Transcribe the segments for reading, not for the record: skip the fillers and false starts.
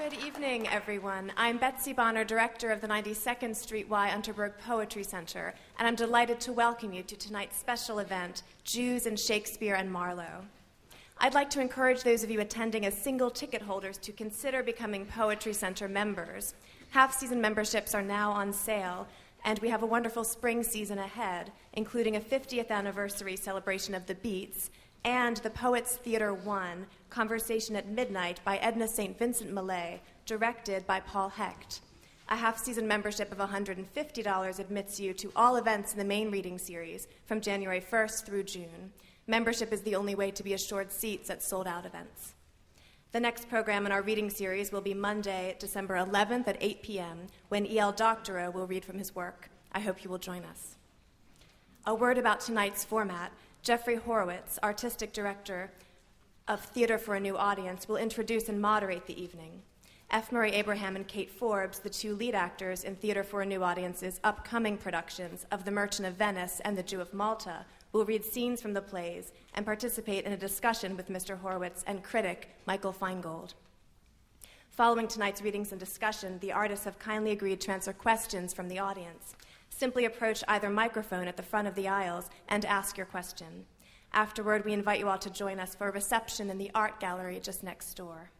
Good evening, everyone. I'm Betsy Bonner, director of the 92nd Street Y. Unterberg Poetry Center, and I'm delighted to welcome you to tonight's special event, Jews in Shakespeare and Marlowe. I'd like to encourage those of you attending as single ticket holders to consider becoming Poetry Center members. Half-season memberships are now on sale, and we have a wonderful spring season ahead, including a 50th anniversary celebration of the Beats, and the Poets Theater 1, Conversation at Midnight by Edna St. Vincent Millay, directed by Paul Hecht. A half-season membership of $150 admits you to all events in the main reading series from January 1st through June. Membership is the only way to be assured seats at sold-out events. The next program in our reading series will be Monday, December 11th at 8 p.m., when E.L. Doctorow will read from his work. I hope you will join us. A word about tonight's format. Jeffrey Horowitz, artistic director of Theater for a New Audience, will introduce and moderate the evening. F. Murray Abraham and Kate Forbes, the two lead actors in Theater for a New Audience's upcoming productions of The Merchant of Venice and The Jew of Malta, will read scenes from the plays and participate in a discussion with Mr. Horowitz and critic Michael Feingold. Following tonight's readings and discussion, the artists have kindly agreed to answer questions from the audience. Simply approach either microphone at the front of the aisles and ask your question. Afterward, we invite you all to join us for a reception in the art gallery just next door.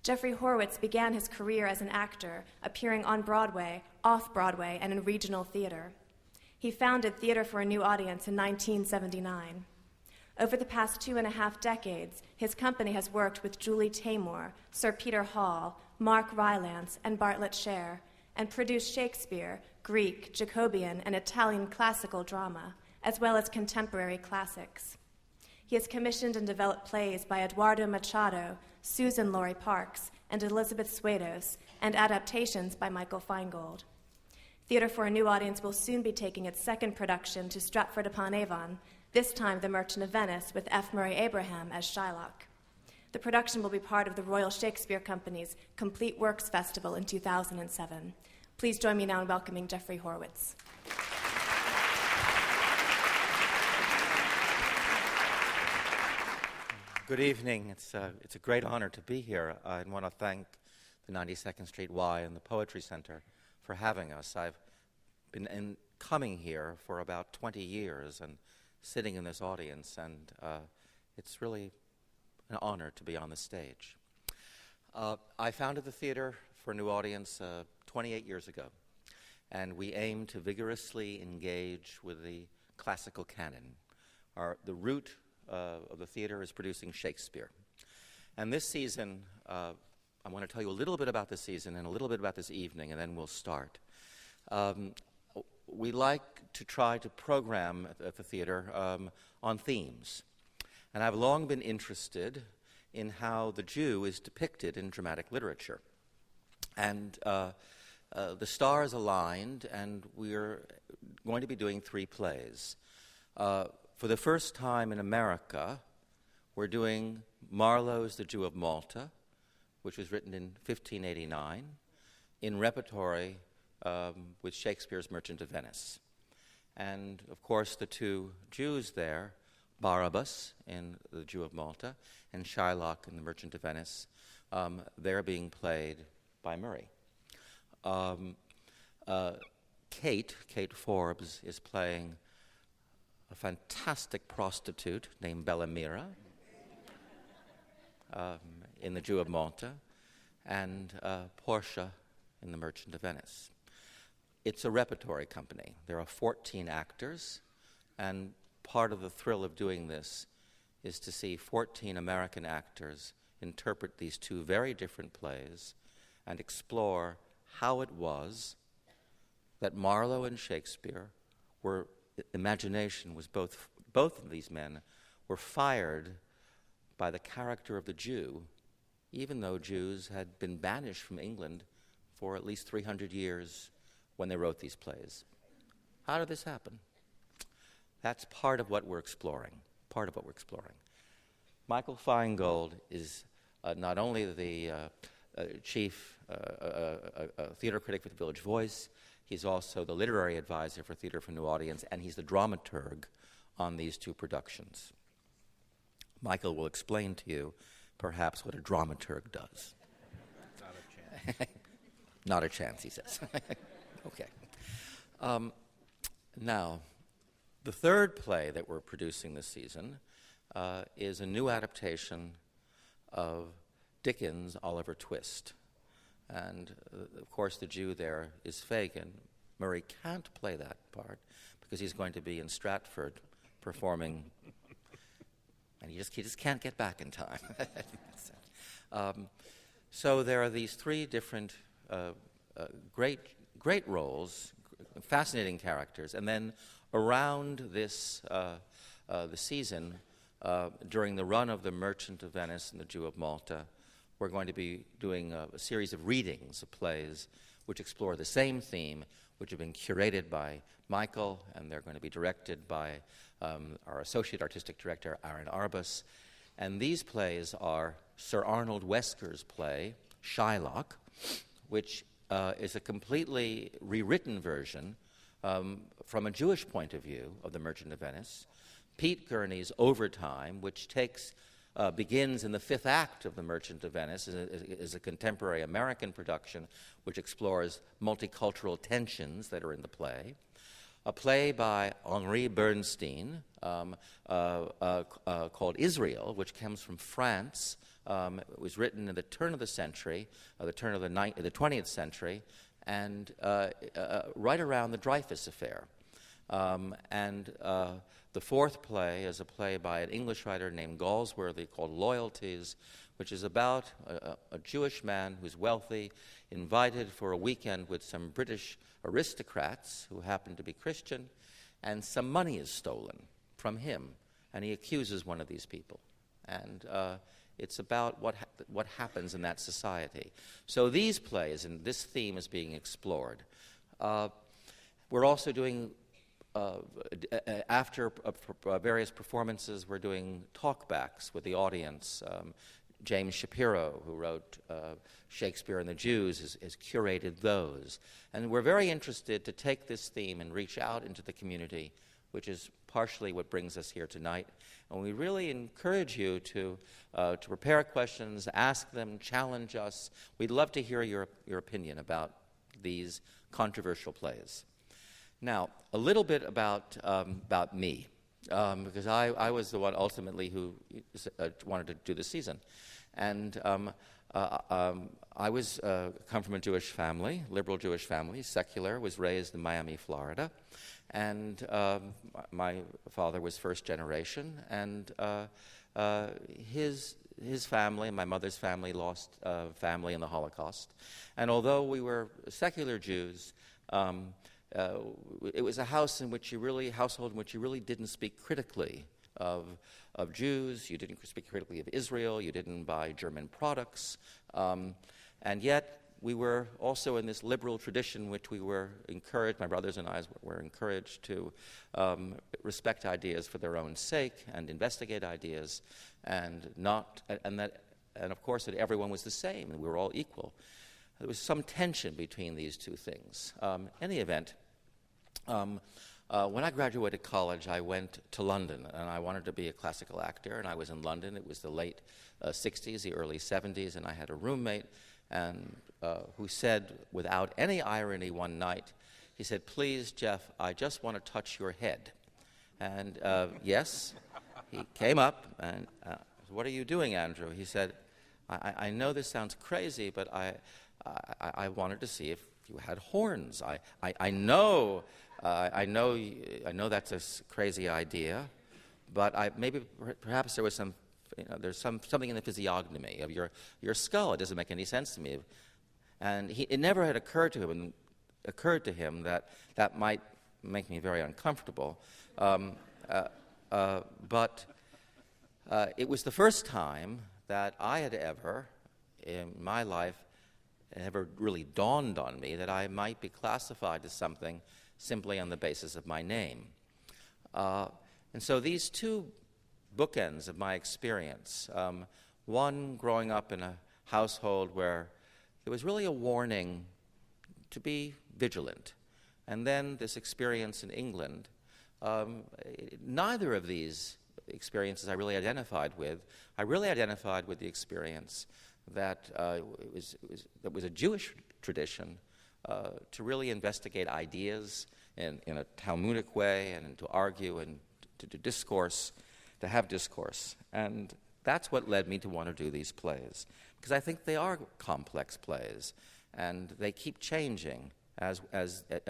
Jeffrey Horowitz began his career as an actor, appearing on Broadway, off-Broadway, and in regional theater. He founded Theater for a New Audience in 1979. Over the past 2.5 decades, his company has worked with Julie Taymor, Sir Peter Hall, Mark Rylance, and Bartlett Sher, and produced Shakespeare, Greek, Jacobean, and Italian classical drama, as well as contemporary classics. He has commissioned and developed plays by Eduardo Machado, Susan Laurie Parks, and Elizabeth Swados, and adaptations by Michael Feingold. Theater for a New Audience will soon be taking its second production to Stratford-upon-Avon, this time The Merchant of Venice with F. Murray Abraham as Shylock. The production will be part of the Royal Shakespeare Company's Complete Works Festival in 2007. Please join me now in welcoming Jeffrey Horowitz. Good evening. It's a great honor to be here. I want to thank the 92nd Street Y and the Poetry Center for having us. I've been coming here for about 20 years and sitting in this audience, and it's really an honor to be on the stage. I founded the Theater for a New Audience 28 years ago, and we aim to vigorously engage with the classical canon. The root of the theater is producing Shakespeare. And this season, I want to tell you a little bit about this season and a little bit about this evening, and then we'll start. We like to try to program at the theater on themes. And I've long been interested in how the Jew is depicted in dramatic literature. And the stars aligned, and we're going to be doing 3 plays. For the first time in America, we're doing Marlowe's The Jew of Malta, which was written in 1589, in repertory with Shakespeare's Merchant of Venice. And, of course, the two Jews there, Barabas in The Jew of Malta and Shylock in The Merchant of Venice, they're being played by Murray. Kate Forbes is playing a fantastic prostitute named Bellamira in The Jew of Malta, and Portia in The Merchant of Venice. It's a repertory company. There are 14 actors, and part of the thrill of doing this is to see 14 American actors interpret these two very different plays and explore how it was that Marlowe and Shakespeare imagination was both of these men were fired by the character of the Jew, even though Jews had been banished from England for at least 300 years when they wrote these plays. How did this happen? That's part of what we're exploring, Michael Feingold is not only the chief theater critic for the Village Voice, he's also the literary advisor for Theater for a New Audience, and he's the dramaturg on these 2 productions. Michael will explain to you, perhaps, what a dramaturg does. Not a chance, he says. Okay. Now, the third play that we're producing this season is a new adaptation of Dickens' Oliver Twist. And, of course, the Jew there is Fagin. Murray can't play that part because he's going to be in Stratford performing, and he just can't get back in time. So there are these three different great roles, fascinating characters, and then around this the season, during the run of The Merchant of Venice and The Jew of Malta, we're going to be doing a series of readings of plays which explore the same theme, which have been curated by Michael, and they're going to be directed by our Associate Artistic Director, Aaron Arbus. And these plays are Sir Arnold Wesker's play, Shylock, which is a completely rewritten version from a Jewish point of view of The Merchant of Venice. Pete Gurney's Overtime, which begins in the fifth act of The Merchant of Venice, is a contemporary American production which explores multicultural tensions that are in the play. A play by Henri Bernstein called Israel, which comes from France. It was written in the turn of the century, the 20th century, and right around the Dreyfus Affair. The fourth play is a play by an English writer named Galsworthy called Loyalties, which is about a Jewish man who's wealthy, invited for a weekend with some British aristocrats who happen to be Christian, and some money is stolen from him, and he accuses one of these people. And it's about what happens in that society. So these plays, and this theme is being explored. We're also doing after various performances, we're doing talkbacks with the audience. James Shapiro, who wrote Shakespeare and the Jews, has curated those. And we're very interested to take this theme and reach out into the community, which is partially what brings us here tonight. And we really encourage you to prepare questions, ask them, challenge us. We'd love to hear your opinion about these controversial plays. Now, a little bit about me, because I was the one ultimately who wanted to do the season. And I come from a Jewish family, liberal Jewish family, secular, was raised in Miami, Florida. And my father was first generation, and his family, my mother's family, lost family in the Holocaust. And although we were secular Jews, it was a household in which you really didn't speak critically of Jews. You didn't speak critically of Israel. You didn't buy German products. And yet, we were also in this liberal tradition which we were encouraged, my brothers and I were encouraged to respect ideas for their own sake and investigate ideas, and of course that everyone was the same and we were all equal. There was some tension between these two things. In any event, when I graduated college, I went to London, and I wanted to be a classical actor, and I was in London. It was the late 60s, the early 70s, and I had a roommate who said, without any irony one night, he said, "Please, Jeff, I just want to touch your head." And yes, he came up, and "What are you doing, Andrew?" He said, I know this sounds crazy, but I wanted to see if you had horns. I know that's a crazy idea, but perhaps there was there's something in the physiognomy of your skull. It doesn't make any sense to me. And it never had occurred to him that might make me very uncomfortable. But it was the first time that I had ever, in my life, it never really dawned on me that I might be classified as something simply on the basis of my name. And so these two bookends of my experience, one growing up in a household where there was really a warning to be vigilant, and then this experience in England, neither of these experiences I really identified with. I really identified with the experience that was a Jewish tradition to really investigate ideas in a Talmudic way and to argue and to do discourse, to have discourse. And that's what led me to want to do these plays, because I think they are complex plays, and they keep changing as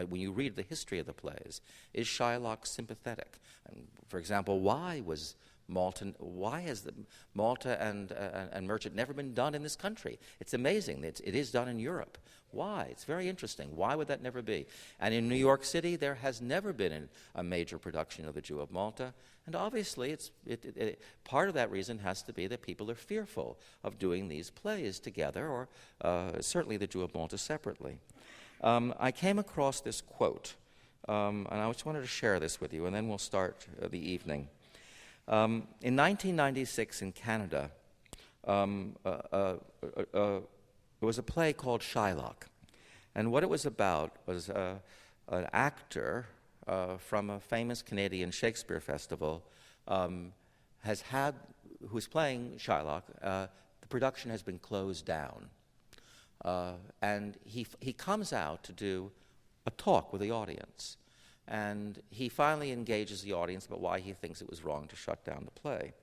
when you read the history of the plays. Is Shylock sympathetic? And for example, why has the Malta and Merchant never been done in this country? It's amazing. It is done in Europe. Why? It's very interesting. Why would that never be? And in New York City, there has never been a major production of The Jew of Malta. And obviously, part of that reason has to be that people are fearful of doing these plays together, or certainly The Jew of Malta separately. I came across this quote, and I just wanted to share this with you, and then we'll start the evening. In 1996 in Canada, there was a play called Shylock. And what it was about was an actor from a famous Canadian Shakespeare festival who's playing Shylock. The production has been closed down. And he comes out to do a talk with the audience. And he finally engages the audience about why he thinks it was wrong to shut down the play.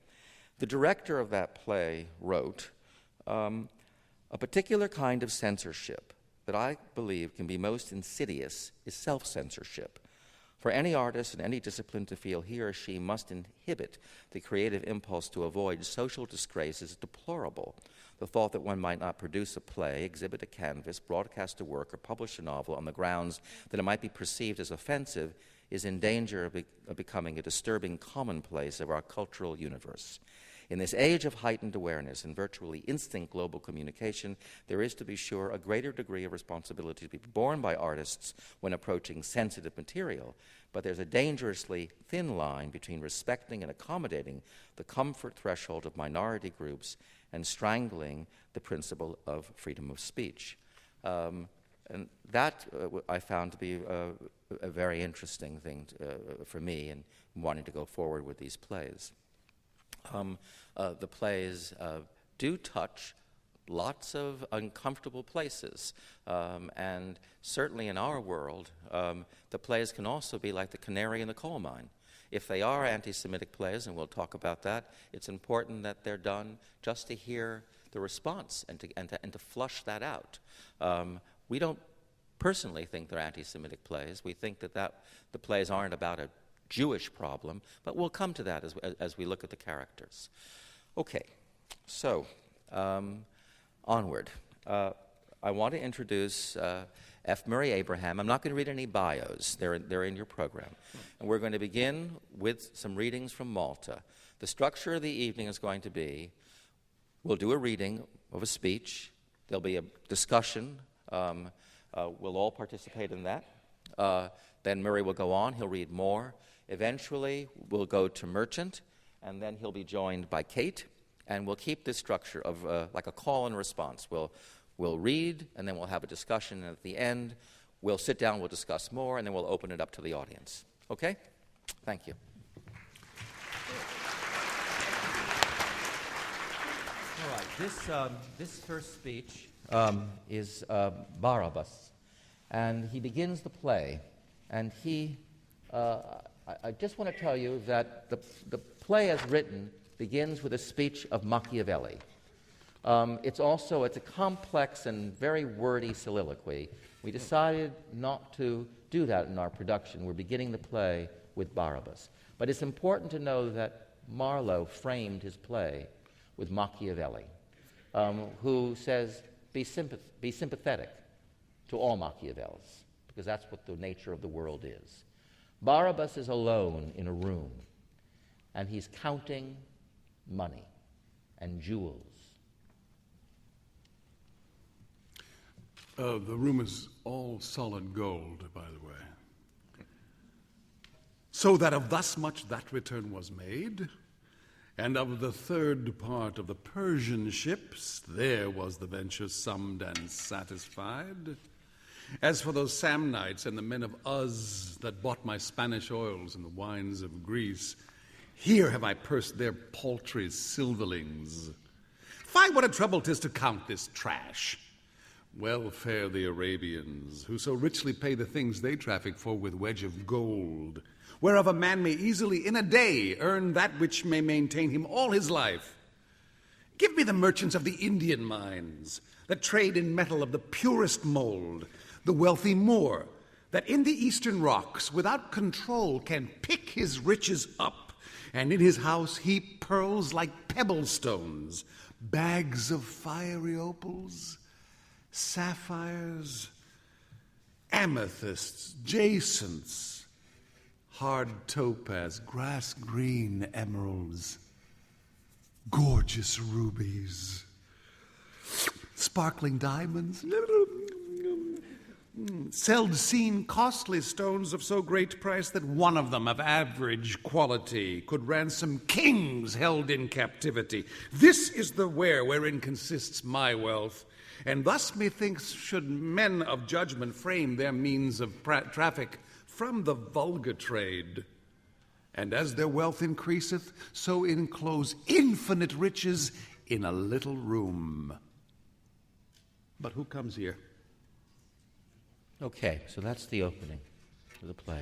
The director of that play wrote, a particular kind of censorship that I believe can be most insidious is self-censorship. For any artist in any discipline to feel he or she must inhibit the creative impulse to avoid social disgrace is deplorable. The thought that one might not produce a play, exhibit a canvas, broadcast a work, or publish a novel on the grounds that it might be perceived as offensive is in danger of becoming a disturbing commonplace of our cultural universe. In this age of heightened awareness and virtually instant global communication, there is, to be sure, a greater degree of responsibility to be borne by artists when approaching sensitive material, but there's a dangerously thin line between respecting and accommodating the comfort threshold of minority groups and strangling the principle of freedom of speech. And that I found to be a very interesting thing for me in wanting to go forward with these plays. The plays do touch lots of uncomfortable places, and certainly in our world, the plays can also be like the canary in the coal mine. If they are anti-Semitic plays, and we'll talk about that, it's important that they're done just to hear the response and to flush that out. We don't personally think they're anti-Semitic plays. We think that the plays aren't about a Jewish problem, but we'll come to that as we look at the characters. Okay, so onward. I want to introduce F. Murray Abraham. I'm not going to read any bios. They're in your program. And we're going to begin with some readings from Malta. The structure of the evening is going to be, we'll do a reading of a speech. There'll be a discussion. We'll all participate in that. Then Murray will go on. He'll read more. Eventually, we'll go to Merchant, and then he'll be joined by Kate, and we'll keep this structure of like a call and response. We'll read, and then we'll have a discussion, and at the end, we'll sit down, we'll discuss more, and then we'll open it up to the audience. Okay? Thank you. All right, this first speech is Barabas, and he begins the play, and I just want to tell you that the play as written begins with a speech of Machiavelli. It's a complex and very wordy soliloquy. We decided not to do that in our production. We're beginning the play with Barabas. But it's important to know that Marlowe framed his play with Machiavelli, who says, be sympathetic to all Machiavellis, because that's what the nature of the world is. Barabas is alone in a room, and he's counting money and jewels. The room is all solid gold, by the way. So that of thus much that return was made, and of the third part of the Persian ships, there was the venture summed and satisfied. As for those Samnites and the men of Uz that bought my Spanish oils and the wines of Greece, here have I pursed their paltry silverlings. Find what a trouble 'tis to count this trash. Well fare the Arabians, who so richly pay the things they traffic for with wedge of gold, whereof a man may easily in a day earn that which may maintain him all his life. Give me the merchants of the Indian mines, that trade in metal of the purest mold, the wealthy Moor, that in the eastern rocks without control can pick his riches up, and in his house heap pearls like pebble stones, bags of fiery opals, sapphires, amethysts, jacinths, hard topaz, grass green emeralds, gorgeous rubies, sparkling diamonds, seld seen costly stones of so great price that one of them of average quality could ransom kings held in captivity. This is the ware wherein consists my wealth, and thus methinks should men of judgment frame their means of traffic from the vulgar trade. And as their wealth increaseth, so enclose infinite riches in a little room. But who comes here? Okay, so that's the opening of the play.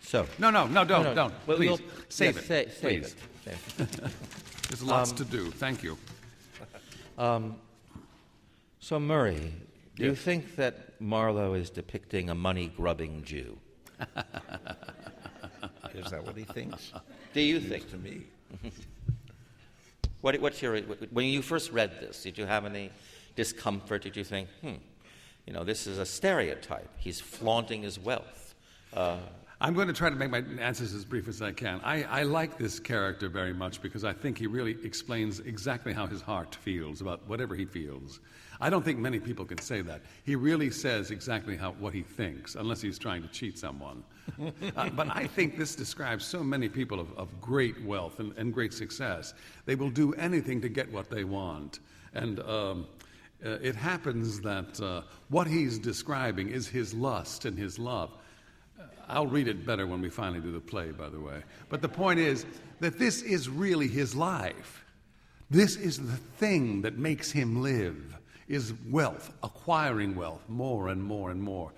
So No, don't. Well, Please, save yes, it. Save Please. it. Save it. There's lots to do. Thank you. So, Murray, do you Yes. think that Marlowe is depicting a money-grubbing Jew? Is that what he thinks? Do you think? To me. What's your when you first read this? Did you have any discomfort? Did you think, this is a stereotype? He's flaunting his wealth. I'm going to try to make my answers as brief as I can. I like this character very much because I think he really explains exactly how his heart feels about whatever he feels. I don't think many people can say that. He really says exactly what he thinks, unless he's trying to cheat someone. But I think this describes so many people of great wealth and great success. They will do anything to get what they want. And it happens that what he's describing is his lust and his love. I'll read it better when we finally do the play, by the way. But the point is that this is really his life. This is the thing that makes him live, is wealth, acquiring wealth, more and more and more.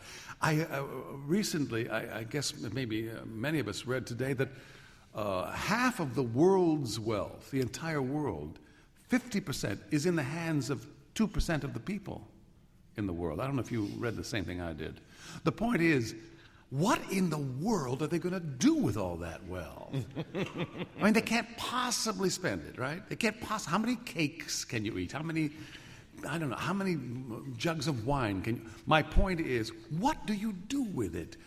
Recently, I guess maybe many of us read today that half of the world's wealth, the entire world, 50% is in the hands of 2% of the people in the world. I don't know if you read the same thing I did. The point is, what in the world are they going to do with all that wealth? I mean, they can't possibly spend it, right? They can't possibly. How many cakes can you eat? How many jugs of wine can you? My point is, what do you do with it?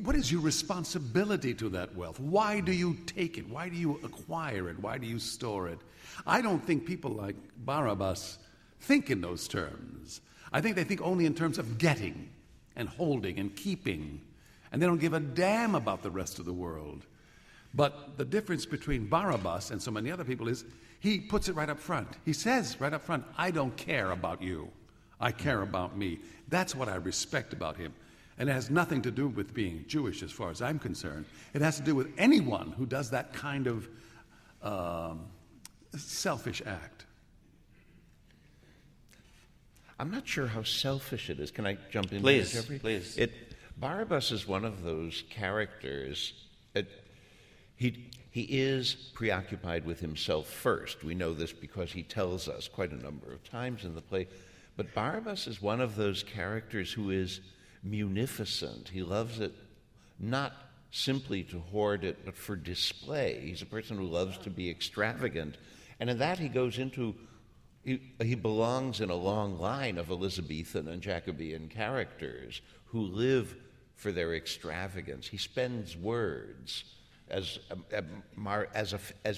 What is your responsibility to that wealth? Why do you take it? Why do you acquire it? Why do you store it? I don't think people like Barabas think in those terms. I think they think only in terms of getting and holding and keeping. And they don't give a damn about the rest of the world. But the difference between Barabas and so many other people is he puts it right up front. He says right up front, I don't care about you. I care about me. That's what I respect about him. And it has nothing to do with being Jewish as far as I'm concerned. It has to do with anyone who does that kind of selfish act. I'm not sure how selfish it is. Can I jump in? Please, here, Jeffrey? please. Barabas is one of those characters. He is preoccupied with himself first. We know this because he tells us quite a number of times in the play. But Barabas is one of those characters who is munificent. He loves it not simply to hoard it, but for display. He's a person who loves to be extravagant. And in that he goes into, he belongs in a long line of Elizabethan and Jacobean characters who live for their extravagance. He spends words, as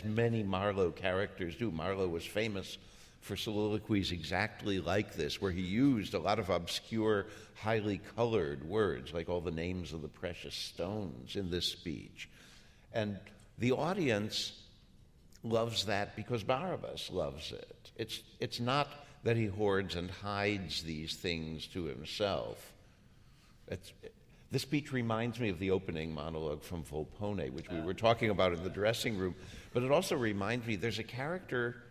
many Marlowe characters do. Marlowe was famous for soliloquies exactly like this, where he used a lot of obscure, highly colored words, like all the names of the precious stones in this speech. And the audience loves that because Barabas loves it. It's not that he hoards and hides these things to himself. This speech reminds me of the opening monologue from Volpone, which we were talking about in the dressing room, but it also reminds me there's a character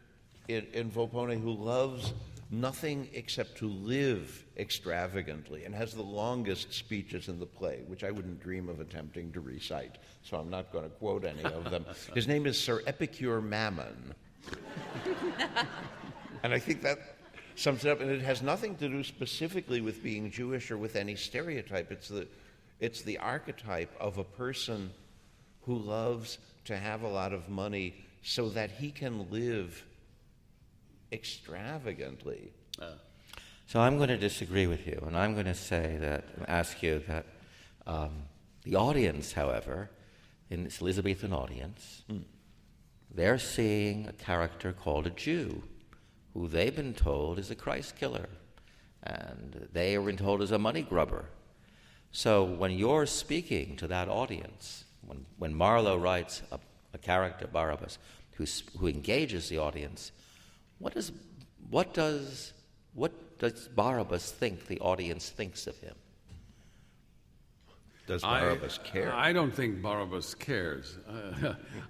in Volpone who loves nothing except to live extravagantly and has the longest speeches in the play, which I wouldn't dream of attempting to recite, so I'm not going to quote any of them. His name is Sir Epicure Mammon. And I think that sums it up, and it has nothing to do specifically with being Jewish or with any stereotype. It's the archetype of a person who loves to have a lot of money so that he can live extravagantly. So I'm going to disagree with you, and I'm going to ask you that the audience, however, in this Elizabethan audience, they're seeing a character called a Jew, who they've been told is a Christ killer, and they have been told is a money grubber. So when you're speaking to that audience, when Marlowe writes a character, Barabas, who engages the audience, what does Barabas think the audience thinks of him? Does Barabas care? I don't think Barabas cares.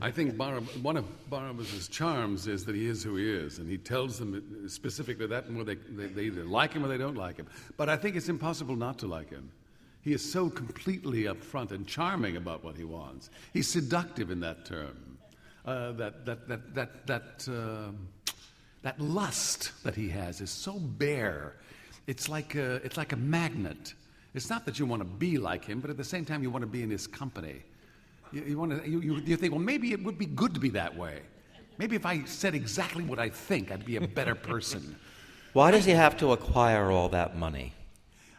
I think one of Barabas' charms is that he is who he is, and he tells them specifically that, and they either like him or they don't like him. But I think it's impossible not to like him. He is so completely upfront and charming about what he wants. He's seductive in that term. That lust that he has is so bare. It's like a magnet. It's not that you want to be like him, but at the same time you want to be in his company. You think, well, maybe it would be good to be that way. Maybe if I said exactly what I think, I'd be a better person. Why does he have to acquire all that money?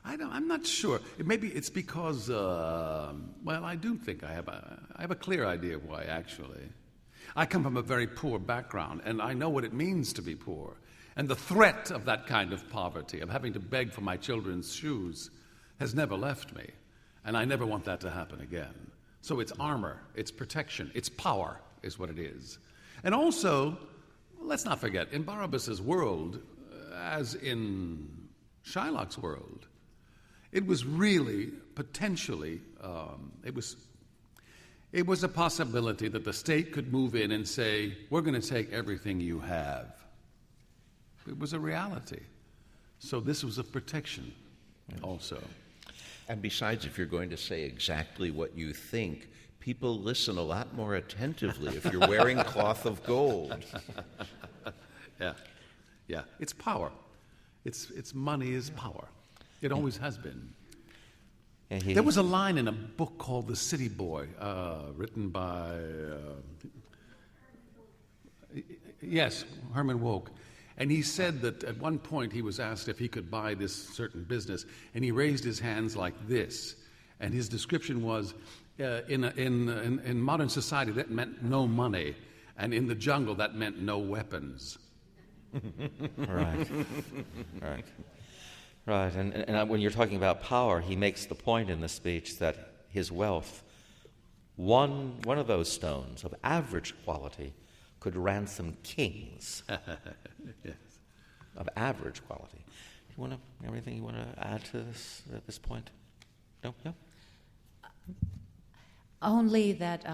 I'm not sure. Maybe it's because, I do think I have a clear idea of why, actually. I come from a very poor background, and I know what it means to be poor. And the threat of that kind of poverty, of having to beg for my children's shoes, has never left me. And I never want that to happen again. So it's armor, it's protection, it's power is what it is. And also, let's not forget, in Barabas' world, as in Shylock's world, it was really potentially, it was a possibility that the state could move in and say, we're going to take everything you have. It was a reality. So this was a protection also. And besides, if you're going to say exactly what you think, people listen a lot more attentively if you're wearing cloth of gold. Yeah. It's power. It's money is power. It always has been. There was a line in a book called The City Boy, written by, Herman Wouk. And he said that at one point he was asked if he could buy this certain business, and he raised his hands like this. And his description was, in modern society, that meant no money, and in the jungle, that meant no weapons. Right. And when you're talking about power, he makes the point in the speech that his wealth, one of those stones of average quality, could ransom kings. Yes. Of average quality. Anything you want to add to this at this point? No? Yeah? Only that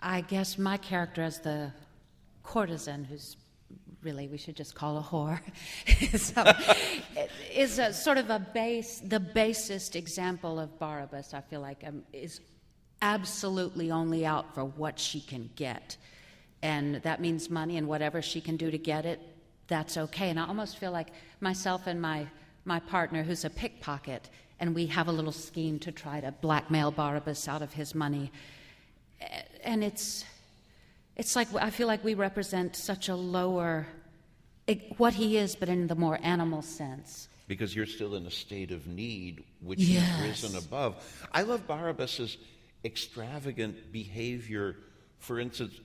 I guess my character as the courtesan, who's really we should just call a whore, is a sort of the basest example of Barabas, I feel like, is absolutely only out for what she can get. And that means money, and whatever she can do to get it, that's okay. And I almost feel like myself and my partner, who's a pickpocket, and we have a little scheme to try to blackmail Barabas out of his money. And it's like I feel like we represent such a lower, what he is, but in the more animal sense. Because you're still in a state of need, which Yes. he's risen above. I love Barabas's extravagant behavior. For instance,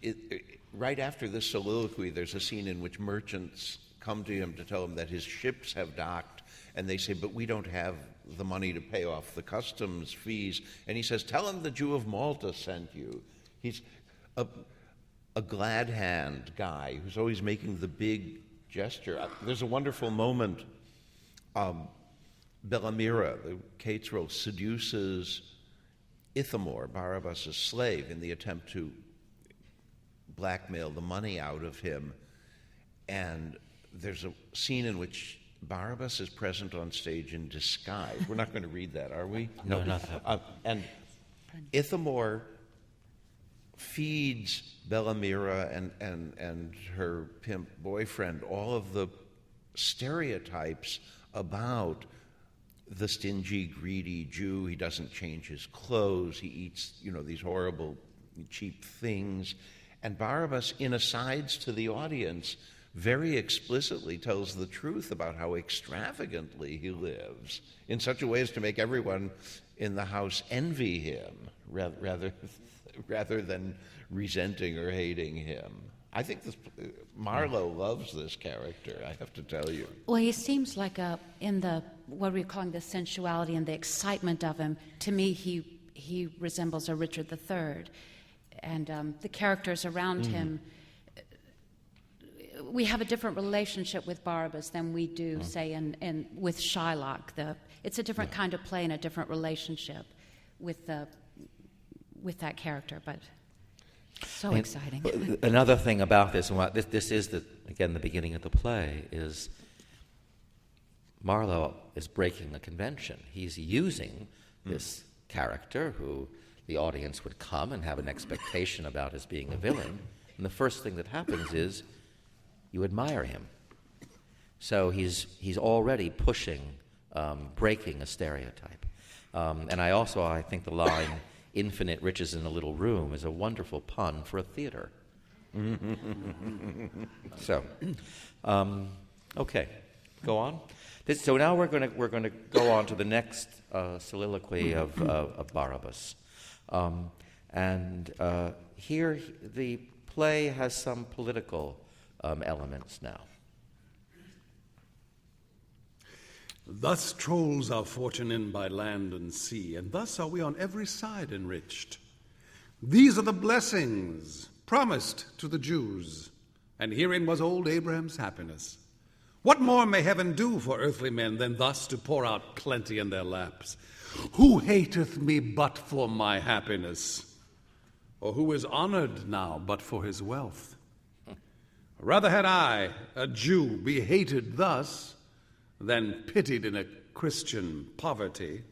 right after this soliloquy, there's a scene in which merchants come to him to tell him that his ships have docked, and they say, but we don't have the money to pay off the customs fees. And he says, tell him the Jew of Malta sent you. He's a glad hand guy who's always making the big gesture. There's a wonderful moment. Bellamira, the Cates role, seduces Ithamore, Barabas' slave, in the attempt to blackmail the money out of him. and there's a scene in which Barabas is present on stage in disguise. We're not going to read that, are we? No, not that. And Ithamore feeds Bellamira and her pimp boyfriend all of the stereotypes about the stingy, greedy Jew. He doesn't change his clothes. He eats, these horrible, cheap things. And Barabas, in asides to the audience, very explicitly tells the truth about how extravagantly he lives, in such a way as to make everyone in the house envy him, rather than resenting or hating him. I think Marlowe loves this character, I have to tell you. Well, he seems like in the, what we're calling the sensuality and the excitement of him, to me he resembles a Richard III. And the characters around him, we have a different relationship with Barabas than we do, say, in with Shylock. It's a different kind of play and a different relationship with that character, but so exciting. Another thing about this, and this is, the beginning of the play, is Marlowe is breaking the convention. He's using this character who the audience would come and have an expectation about as being a villain, and the first thing that happens is you admire him. So he's already pushing, breaking a stereotype. And I think the line, "infinite riches in a little room," is a wonderful pun for a theater. So, okay, go on. So now we're going to go on to the next soliloquy of Barabas. Here the play has some political elements now. Thus trolls our fortune in by land and sea, and thus are we on every side enriched. These are the blessings promised to the Jews, and herein was old Abraham's happiness. What more may heaven do for earthly men than thus to pour out plenty in their laps? Who hateth me but for my happiness? Or who is honored now but for his wealth? Rather had I, a Jew, be hated thus than pitied in a Christian poverty.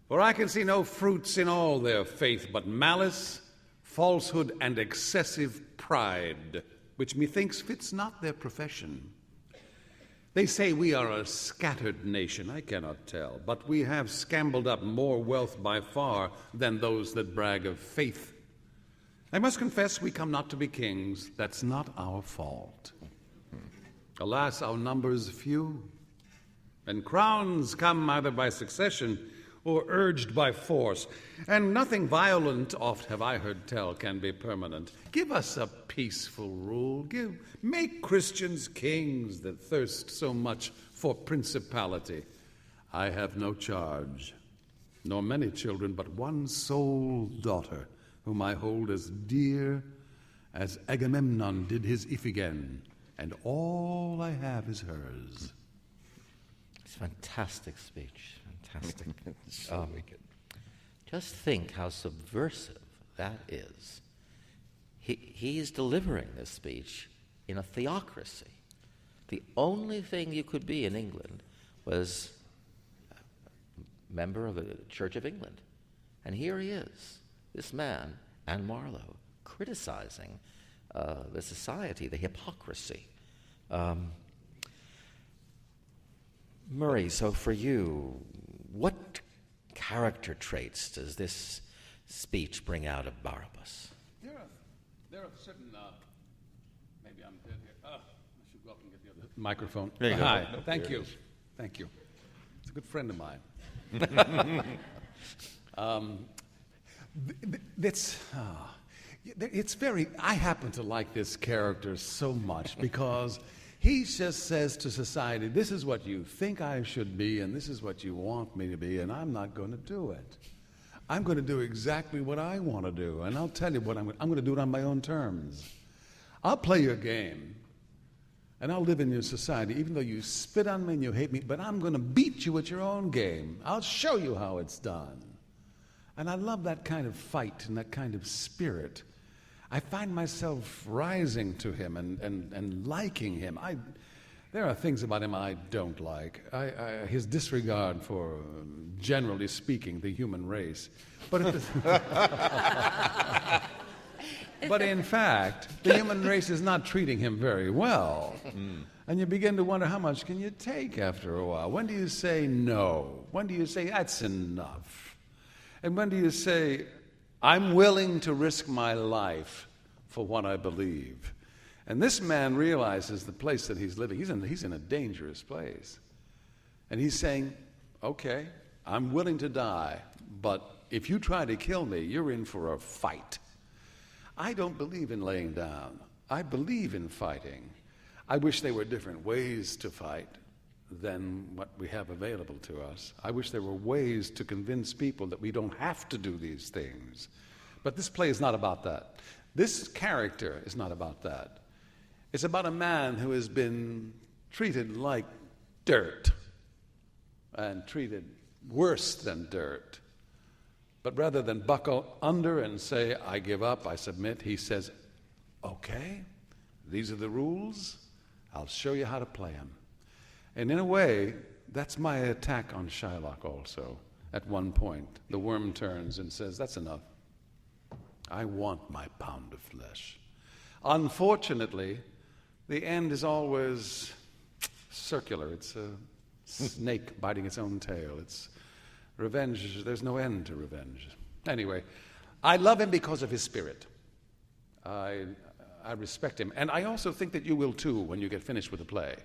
For I can see no fruits in all their faith but malice, falsehood, and excessive pride, which methinks fits not their profession. They say we are a scattered nation. I cannot tell, but we have scambled up more wealth by far than those that brag of faith. I must confess we come not to be kings. That's not our fault. Alas, our numbers few, and crowns come either by succession or urged by force, and nothing violent, oft have I heard tell, can be permanent. Give us a peaceful rule. Make Christians kings that thirst so much for principality. I have no charge, nor many children, but one sole daughter, whom I hold as dear as Agamemnon did his Iphigen, and all I have is hers. It's a fantastic speech. Fantastic. So wicked. Just think how subversive that is. He's delivering this speech in a theocracy. The only thing you could be in England was a member of the Church of England. And here he is, this man and Marlowe, criticizing the society, the hypocrisy. Murray, so for you, what character traits does this speech bring out of Barabas? There are certain, maybe I'm dead here. I should go up and get the other microphone. There you go. Hi, thank you. Thank you. It's a good friend of mine. I happen to like this character so much because he just says to society, this is what you think I should be, and this is what you want me to be, and I'm not going to do it. I'm going to do exactly what I want to do, and I'll tell you what I'm going to do it on my own terms. I'll play your game, and I'll live in your society, even though you spit on me and you hate me, but I'm going to beat you at your own game. I'll show you how it's done. And I love that kind of fight and that kind of spirit. I find myself rising to him and liking him. There are things about him I don't like. His disregard for, generally speaking, the human race. But but in fact, the human race is not treating him very well. And you begin to wonder, how much can you take after a while? When do you say no? When do you say, that's enough? And when do you say, I'm willing to risk my life for what I believe? And this man realizes the place that he's living. He's in a dangerous place. And he's saying, okay, I'm willing to die, but if you try to kill me, you're in for a fight. I don't believe in laying down. I believe in fighting. I wish there were different ways to fight than what we have available to us. I wish there were ways to convince people that we don't have to do these things. But this play is not about that. This character is not about that. It's about a man who has been treated like dirt and treated worse than dirt. But rather than buckle under and say, I give up, I submit, he says, okay, these are the rules. I'll show you how to play them. And in a way, that's my attack on Shylock also. At one point, the worm turns and says, that's enough. I want my pound of flesh. Unfortunately, the end is always circular. It's a snake biting its own tail. It's revenge. There's no end to revenge. Anyway, I love him because of his spirit. I respect him. And I also think that you will too when you get finished with the play.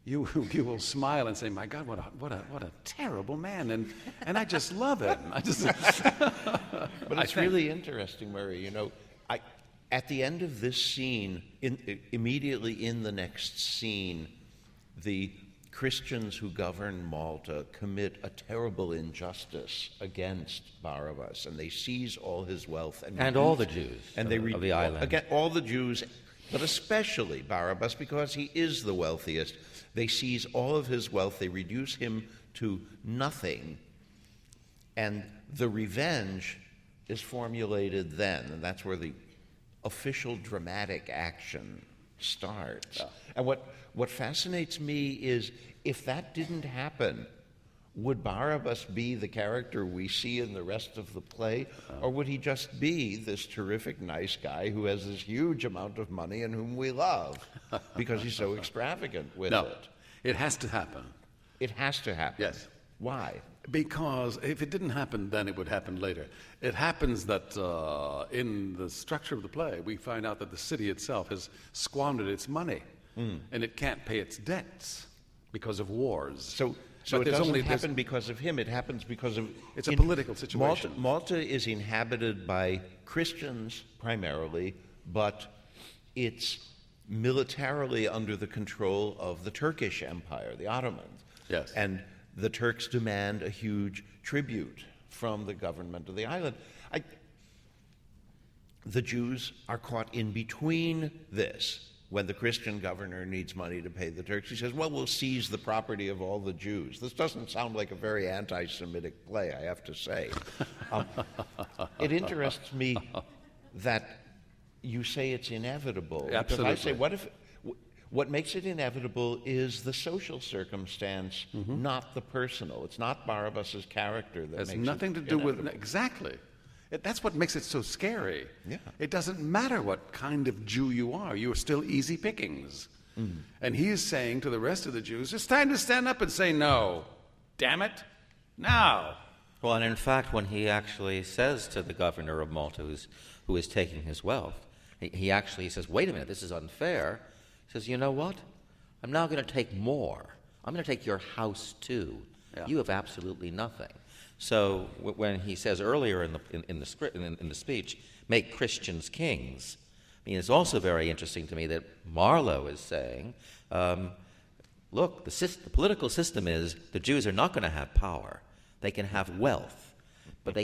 You will smile and say, my God, what a terrible man. And I just love him. But it's really interesting, Murray. You know, at the end of this scene, immediately in the next scene, the Christians who govern Malta commit a terrible injustice against Barabas, and they seize all his wealth and all the Jews of the island. Again, all the Jews, but especially Barabas, because he is the wealthiest. They seize all of his wealth. They reduce him to nothing, and the revenge is formulated then, and that's where the official dramatic action starts. And what fascinates me is, if that didn't happen, would Barabas be the character we see in the rest of the play, or would he just be this terrific nice guy who has this huge amount of money and whom we love because he's so extravagant with No, it? it has to happen. It has to happen. Yes. Why? Because if it didn't happen, then it would happen later. It happens that in the structure of the play, we find out that the city itself has squandered its money, and it can't pay its debts because of wars. So But it there's doesn't only- happen because of him. It happens because of... It's a political situation. Malta is inhabited by Christians primarily, but it's militarily under the control of the Turkish Empire, the Ottomans. Yes. And the Turks demand a huge tribute from the government of the island. The Jews are caught in between this. When the Christian governor needs money to pay the Turks, he says, well, we'll seize the property of all the Jews. This doesn't sound like a very anti-Semitic play, I have to say. It interests me that you say it's inevitable. Absolutely. Because I say, what makes it inevitable is the social circumstance, not the personal. It's not Barabas's character that It has makes nothing to it do with... inevitable. Exactly. That's what makes it so scary. Yeah. It doesn't matter what kind of Jew you are. You are still easy pickings. And he is saying to the rest of the Jews, it's time to stand up and say no. Damn it. Now. Well, and in fact, when he actually says to the governor of Malta, who is taking his wealth, he actually says, wait a minute, this is unfair. He says, you know what? I'm now going to take more. I'm going to take your house too. Yeah. You have absolutely nothing. So when he says earlier in the script, in the speech, make Christians kings, I mean, it's also very interesting to me that Marlowe is saying, look, the political system is the Jews are not going to have power. They can have wealth, but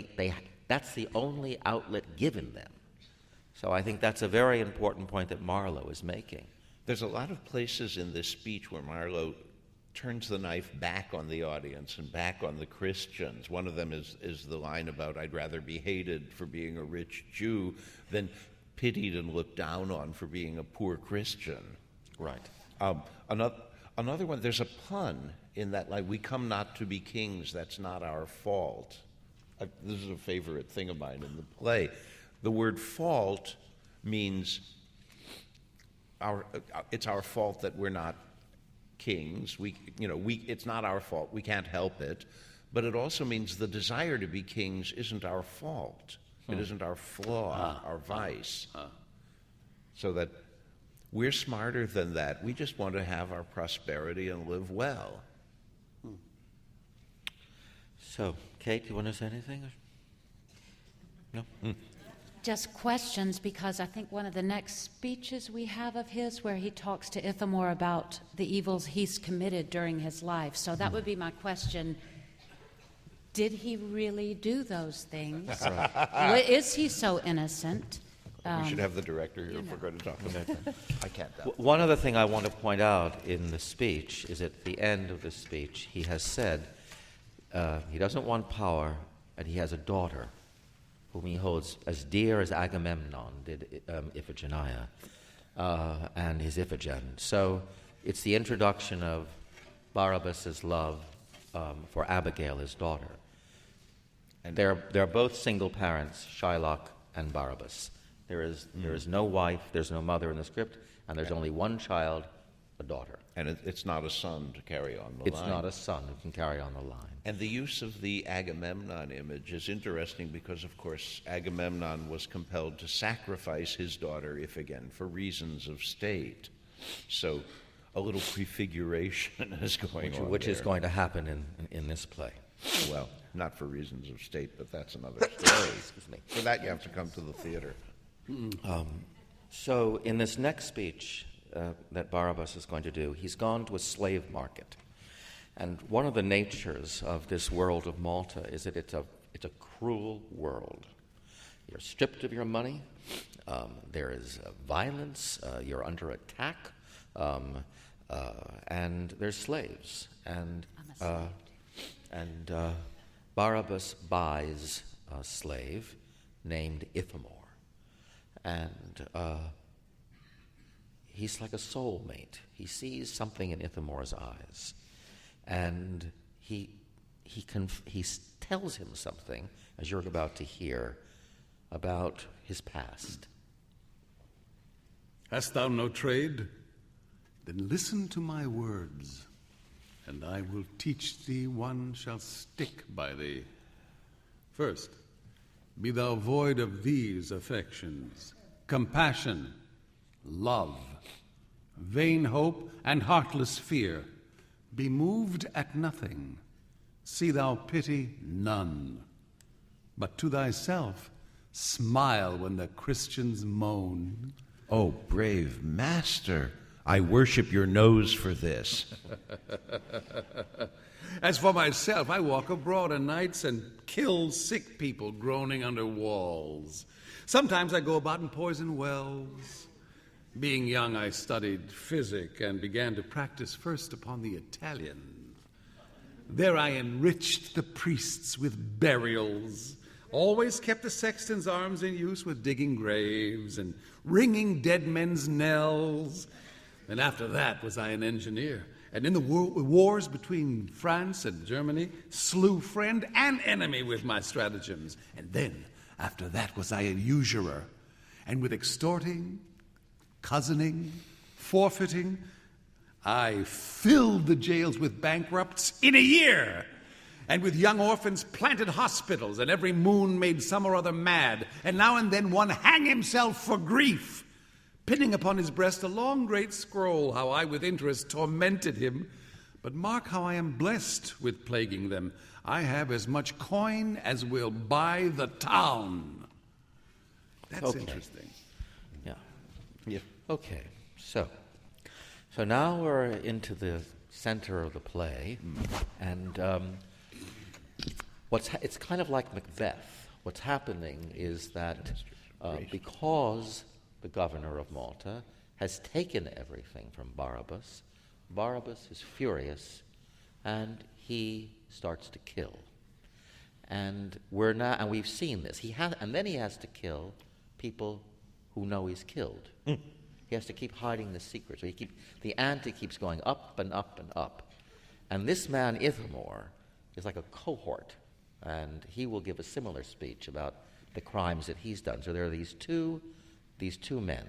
that's the only outlet given them. So I think that's a very important point that Marlowe is making. There's a lot of places in this speech where Marlowe turns the knife back on the audience and back on the Christians. One of them is the line about, I'd rather be hated for being a rich Jew than pitied and looked down on for being a poor Christian. Right. Another one, there's a pun in that, like, we come not to be kings, that's not our fault. This is a favorite thing of mine in the play. The word fault means it's our fault that we're not kings. It's not our fault. We can't help it. But it also means the desire to be kings isn't our fault. It isn't our flaw, our vice. So that we're smarter than that. We just want to have our prosperity and live well. So, Kate, do you want to say anything? No? Just questions, because I think one of the next speeches we have of his where he talks to Ithamore about the evils he's committed during his life. So that would be my question. Did he really do those things? Is he so innocent? We should have the director here if we're going to talk about that. I can't doubt. One other thing I want to point out in the speech is at the end of the speech, he has said he doesn't want power, and he has a daughter whom he holds as dear as Agamemnon did Iphigenia and his Iphigen. So it's the introduction of Barabas' love for Abigail, his daughter. And they're both single parents, Shylock and Barabas. There is no wife, there's no mother in the script, and there's only one child, a daughter. And it's not a son to carry on the line. It's not a son who can carry on the line. And the use of the Agamemnon image is interesting because, of course, Agamemnon was compelled to sacrifice his daughter Iphigenia for reasons of state. So a little prefiguration is going on Which there. is going to happen in this play. Well, not for reasons of state, but that's another story. Excuse me. For that, you have to come to the theater. So in this next speech that Barabas is going to do, he's gone to a slave market. And one of the natures of this world of Malta is that it's a cruel world. You're stripped of your money. There is violence. You're under attack. And there's slaves. And Barabas buys a slave named Ithamore. And he's like a soulmate. He sees something in Ithamore's eyes. And he tells him something, as you're about to hear, about his past. Hast thou no trade? Then listen to my words, and I will teach thee one shall stick by thee. First, be thou void of these affections: compassion, love, vain hope, and heartless fear. Be moved at nothing. See thou pity none. But to thyself smile when the Christians moan. Oh, brave master, I worship your nose for this. As for myself, I walk abroad o' nights and kill sick people groaning under walls. Sometimes I go about and poison wells. Being young, I studied physic and began to practice first upon the Italian. There I enriched the priests with burials, always kept the sexton's arms in use with digging graves and ringing dead men's knells. And after that was I an engineer, and in the wars between France and Germany, slew friend and enemy with my stratagems. And then, after that, was I a usurer, and with extorting, cozening, forfeiting, I filled the jails with bankrupts in a year, and with young orphans planted hospitals, and every moon made some or other mad, and now and then one hang himself for grief, pinning upon his breast a long great scroll, how I with interest tormented him. But mark how I am blessed with plaguing them. I have as much coin as will buy the town. That's Okay. interesting. Yeah. Okay. So now we're into the center of the play, and it's kind of like Macbeth. What's happening is that because the governor of Malta has taken everything from Barabas, Barabas is furious, and he starts to kill. And we've seen this. And then he has to kill people who know he's killed. He has to keep hiding the secret. So the ante keeps going up and up and up. And this man, Ithamore, is like a cohort, and he will give a similar speech about the crimes that he's done. So there are these two men.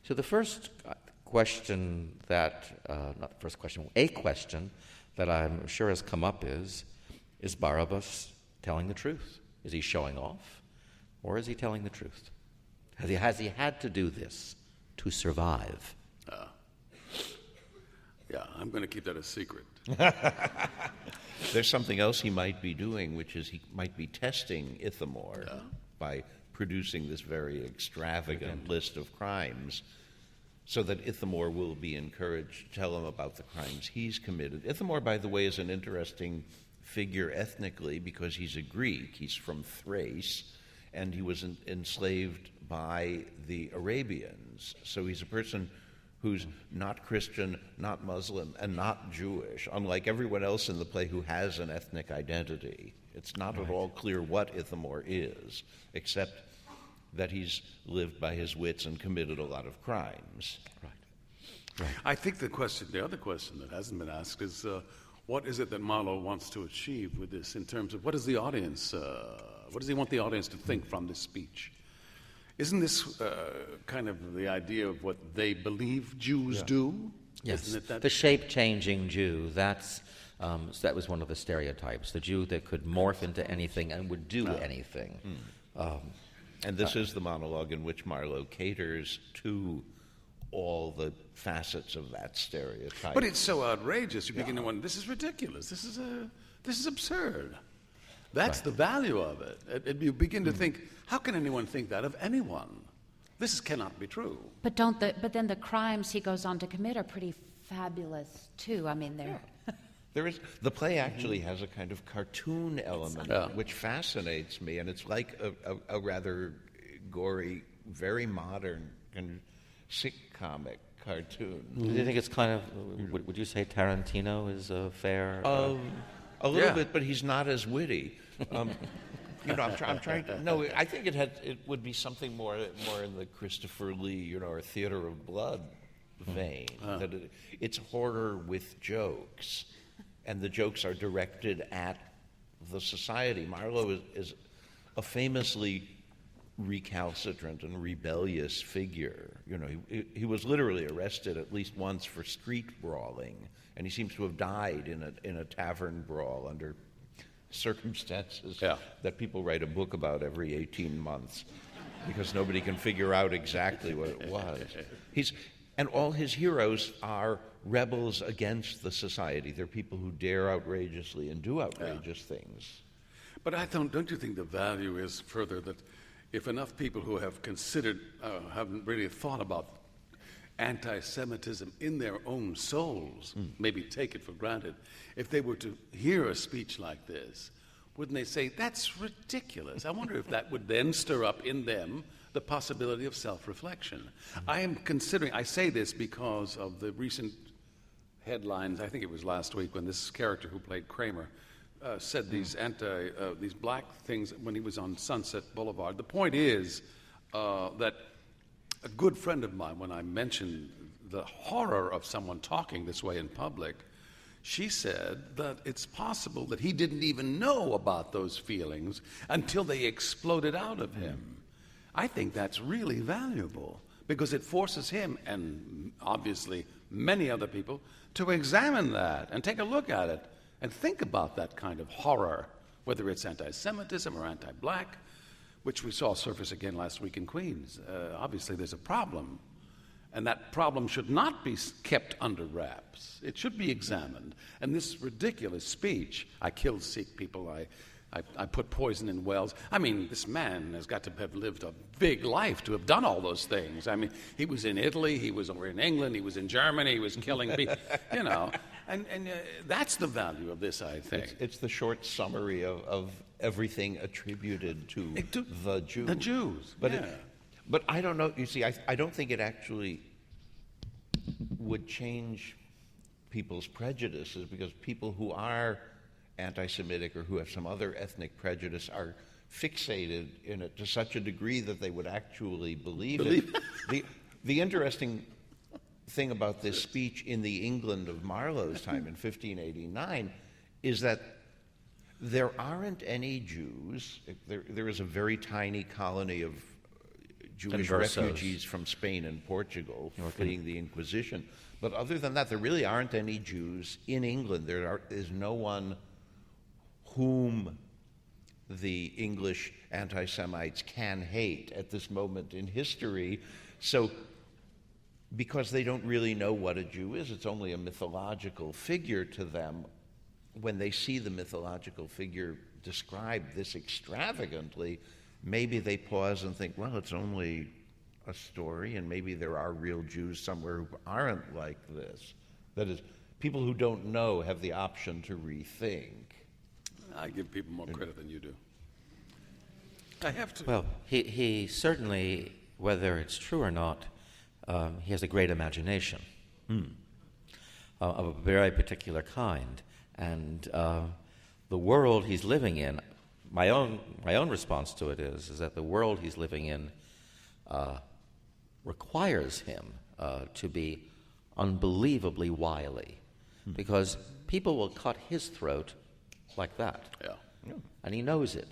So the first question not the first question, a question that I'm sure has come up is Barabas telling the truth? Is he showing off, or is he telling the truth? Has he had to do this to survive? Yeah, I'm going to keep that a secret. There's something else he might be doing, which is he might be testing Ithamore by producing this very extravagant list of crimes so that Ithamore will be encouraged to tell him about the crimes he's committed. Ithamore, by the way, is an interesting figure ethnically because he's a Greek. He's from Thrace, and he was enslaved by the Arabians. So he's a person who's not Christian, not Muslim, and not Jewish, unlike everyone else in the play who has an ethnic identity. It's not at all clear what Ithamore is, except that he's lived by his wits and committed a lot of crimes. Right. I think the other question that hasn't been asked is what is it that Marlowe wants to achieve with this in terms of what does he want the audience to think from this speech? Isn't this kind of the idea of what they believe Jews do? Yes, Isn't it that? The shape-changing Jew, that was one of the stereotypes, the Jew that could morph into anything and would do anything. And this is the monologue in which Marlowe caters to all the facets of that stereotype. But it's so outrageous. You begin to wonder, this is ridiculous. This is absurd. That's the value of it. You begin to think, how can anyone think that of anyone? This cannot be true. But then the crimes he goes on to commit are pretty fabulous too. I mean, they're The play actually has a kind of cartoon element, which fascinates me, and it's like a rather gory, very modern kind of sick comic cartoon. Do you think it's kind of, would you say Tarantino is a fair... A little bit, but he's not as witty. I'm trying to... No, I think it would be something more in the Christopher Lee, or Theater of Blood vein. That it's horror with jokes, and the jokes are directed at the society. Marlowe is a famously recalcitrant and rebellious figure. He was literally arrested at least once for street brawling, and he seems to have died in a tavern brawl under circumstances that people write a book about every 18 months because nobody can figure out exactly what it was. And all his heroes are rebels against the society. They're people who dare outrageously and do outrageous things. But don't you think the value is further that if enough people who have considered, haven't really thought about anti-Semitism in their own souls, maybe take it for granted, if they were to hear a speech like this, wouldn't they say, that's ridiculous? I wonder if that would then stir up in them the possibility of self-reflection. I say this because of the recent headlines, I think it was last week, when this character who played Kramer said these black things when he was on Sunset Boulevard. The point is that a good friend of mine, when I mentioned the horror of someone talking this way in public, she said that it's possible that he didn't even know about those feelings until they exploded out of him. I think that's really valuable because it forces him, and obviously many other people, to examine that and take a look at it and think about that kind of horror, whether it's anti-Semitism or anti-black, which we saw surface again last week in Queens. Obviously there's a problem, and that problem should not be kept under wraps. It should be examined. And this ridiculous speech, I killed Sikh people, I put poison in wells. I mean, this man has got to have lived a big life to have done all those things. I mean, he was in Italy, he was over in England, he was in Germany, he was killing people, And that's the value of this, I think. It's the short summary of everything attributed to the Jews. The Jews, but I don't know, you see, I don't think it actually would change people's prejudices because people who are anti-Semitic or who have some other ethnic prejudice are fixated in it to such a degree that they would actually believe it. The interesting thing about this speech in the England of Marlowe's time in 1589 is that there aren't any Jews. There is a very tiny colony of Jewish refugees from Spain and Portugal fleeing the Inquisition. But other than that, there really aren't any Jews in England. There is no one whom the English anti-Semites can hate at this moment in history. So, because they don't really know what a Jew is, it's only a mythological figure to them. When they see the mythological figure described this extravagantly, maybe they pause and think, well, it's only a story, and maybe there are real Jews somewhere who aren't like this. That is, people who don't know have the option to rethink. I give people more credit than you do. I have to. Well, he certainly, whether it's true or not, he has a great imagination of a very particular kind. And the world he's living in, my own response to it is that the world he's living in requires him to be unbelievably wily, because people will cut his throat like that. Yeah. And he knows it.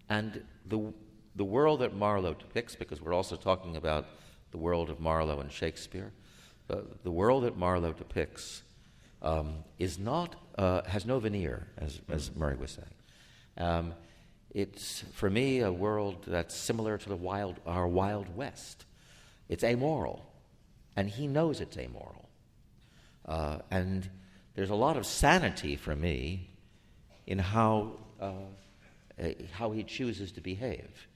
And the world that Marlowe depicts, because we're also talking about the world of Marlowe and Shakespeare, the world that Marlowe depicts is not has no veneer, as Murray was saying. It's, for me, a world that's similar to our Wild West. It's amoral, and he knows it's amoral. And there's a lot of sanity for me in how he chooses to behave.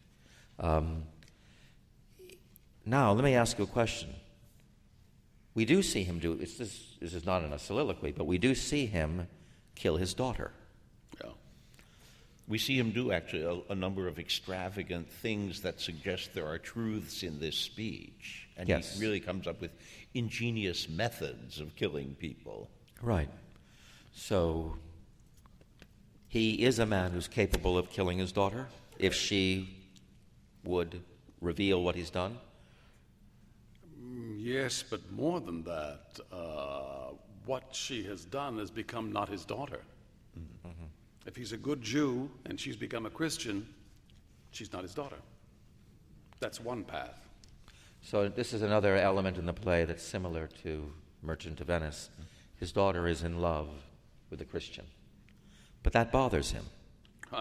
Now, let me ask you a question. We do see him do this. This is not in a soliloquy, but we do see him kill his daughter. Yeah. We see him do actually a number of extravagant things that suggest there are truths in this speech. And yes. He really comes up with ingenious methods of killing people. Right. So he is a man who's capable of killing his daughter if she would reveal what he's done? Yes, but more than that, what she has done has become not his daughter. Mm-hmm. If he's a good Jew and she's become a Christian, she's not his daughter. That's one path. So this is another element in the play that's similar to Merchant of Venice. His daughter is in love with a Christian. But that bothers him.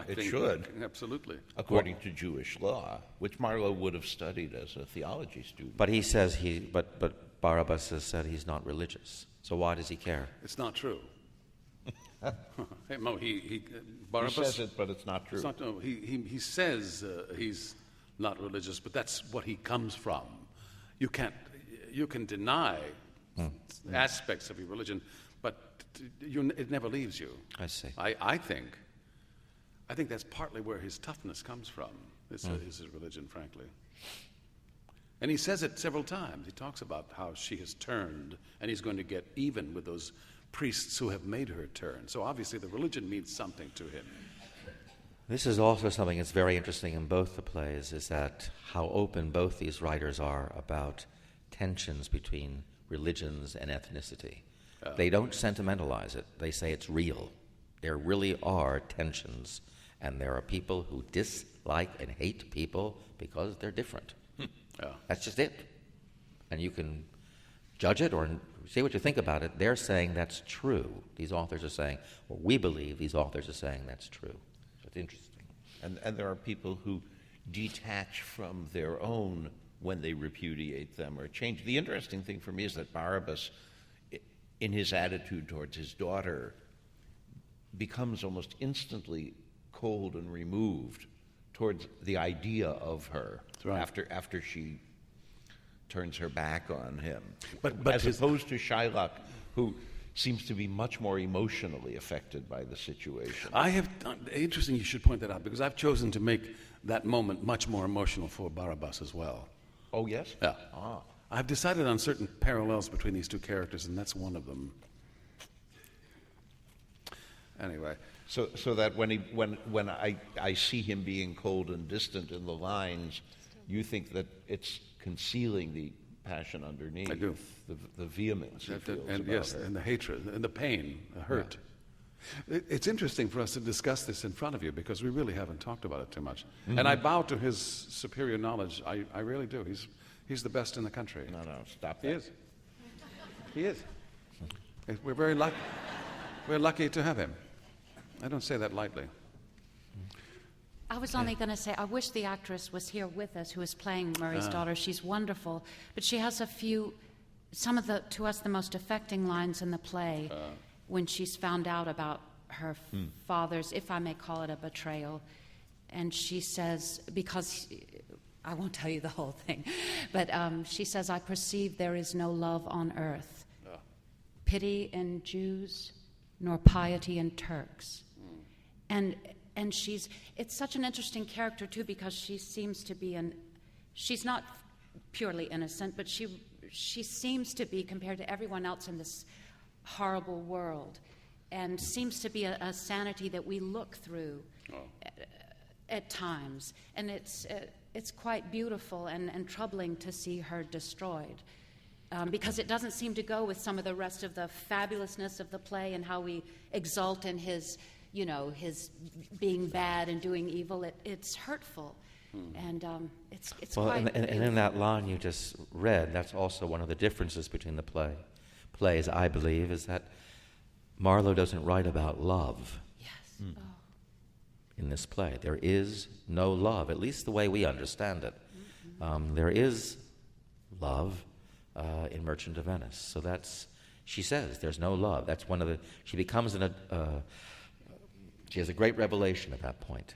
It should. Absolutely. According to Jewish law, which Marlowe would have studied as a theology student. But he says but Barabas has said he's not religious. So why does he care? It's not true. Hey, no, Barabas he says it, but it's not true. It's not, no, he says he's not religious, but that's what he comes from. You can deny aspects of your religion, but it never leaves you. I see. I think that's partly where his toughness comes from, is his religion, frankly. And he says it several times. He talks about how she has turned, and he's going to get even with those priests who have made her turn. So obviously the religion means something to him. This is also something that's very interesting in both the plays, is that how open both these writers are about tensions between religions and ethnicity. They don't sentimentalize it. They say it's real. There really are tensions, and there are people who dislike and hate people because they're different. That's just it. And you can judge it or say what you think about it. They're saying that's true. These authors are saying, or we believe these authors are saying that's true. So it's interesting. And there are people who detach from their own when they repudiate them or change. The interesting thing for me is that Barabas, in his attitude towards his daughter, becomes almost instantly cold and removed towards the idea of her after she turns her back on him. But as opposed to Shylock, who seems to be much more emotionally affected by the situation. Interesting you should point that out, because I've chosen to make that moment much more emotional for Barabas as well. Oh, yes? Yeah. I've decided on certain parallels between these two characters, and that's one of them. Anyway. So that when I see him being cold and distant in the lines, you think that it's concealing the passion underneath. I do. The vehemence he feels And about yes, her. and the hatred, and the pain, the hurt. It's interesting for us to discuss this in front of you because we really haven't talked about it too much. And I bow to his superior knowledge. I really do. He's the best in the country. No, stop that. He is. He is. We're very lucky. We're lucky to have him. I don't say that lightly. I was only going to say, I wish the actress was here with us who is playing Murray's daughter. She's wonderful. But she has some of the, to us, the most affecting lines in the play when she's found out about her father's, if I may call it a betrayal. And she says, because, I won't tell you the whole thing, but she says, I perceive there is no love on earth, pity in Jews, nor piety in Turks. And it's such an interesting character, too, because she seems to be she's not purely innocent, but she seems to be, compared to everyone else in this horrible world, and seems to be a sanity that we look through at times. And it's quite beautiful and troubling to see her destroyed. Because it doesn't seem to go with some of the rest of the fabulousness of the play and how we exult in his being bad and doing evil. It's hurtful, and it's well, quite and in that line you just read, that's also one of the differences between the plays, I believe, is that Marlowe doesn't write about love. Yes. Oh. In this play. There is no love, at least the way we understand it. There is love in Merchant of Venice. So she says, there's no love. That's she becomes she has a great revelation at that point.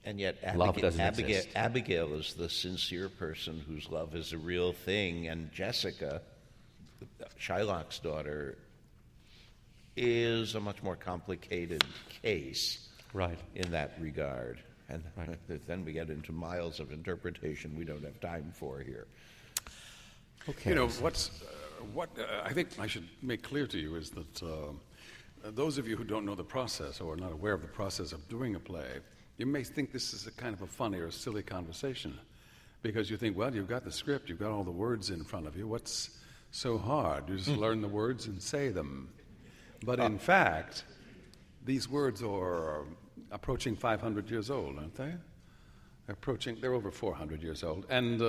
And yet Love doesn't exist. Abigail is the sincere person whose love is a real thing, and Jessica, Shylock's daughter, is a much more complicated case in that regard. And then we get into miles of interpretation we don't have time for here. Okay. What I think I should make clear to you is that those of you who don't know the process or are not aware of the process of doing a play, you may think this is a kind of a funny or a silly conversation because you think, well, you've got the script, you've got all the words in front of you. What's so hard? You just learn the words and say them. But in fact, these words are approaching 500 years old, aren't they? They're over 400 years old. And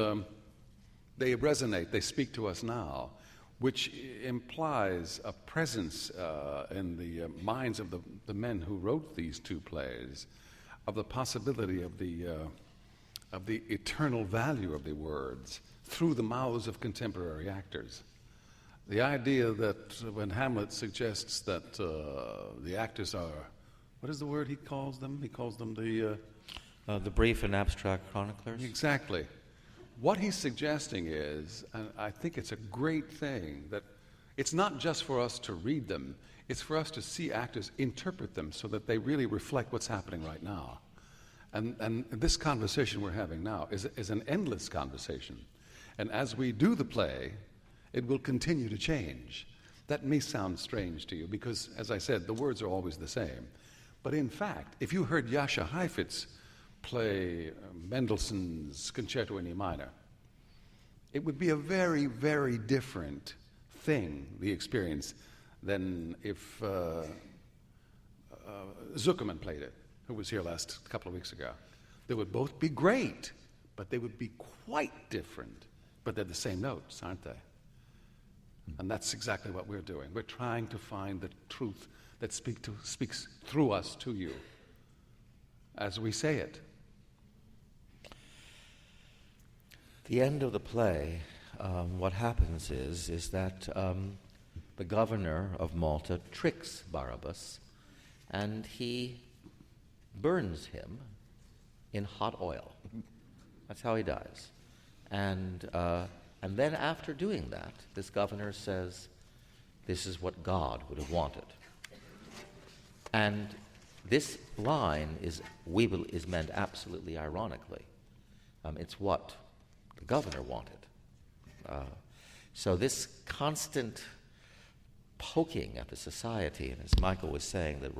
they resonate, they speak to us now, which implies a presence in the minds of the men who wrote these two plays of the possibility of the eternal value of the words through the mouths of contemporary actors. The idea that when Hamlet suggests that the actors are, what is the word he calls them? He calls them the brief and abstract chroniclers. Exactly. What he's suggesting is, and I think it's a great thing, that it's not just for us to read them, it's for us to see actors interpret them so that they really reflect what's happening right now. And this conversation we're having now is an endless conversation. And as we do the play, it will continue to change. That may sound strange to you because, as I said, the words are always the same. But in fact, if you heard Jascha Heifetz play Mendelssohn's Concerto in E minor, it would be a very, very different thing, the experience, than if Zuckerman played it, who was here last couple of weeks ago. They would both be great, but they would be quite different. But they're the same notes, aren't they? And that's exactly what we're doing. We're trying to find the truth that speaks through us to you as we say it. The end of the play, what happens is that the governor of Malta tricks Barabas, and he burns him in hot oil. That's how he dies. And then after doing that, this governor says, this is what God would have wanted. And this line is meant absolutely ironically. It's what the governor wanted. So this constant poking at the society, and as Michael was saying, the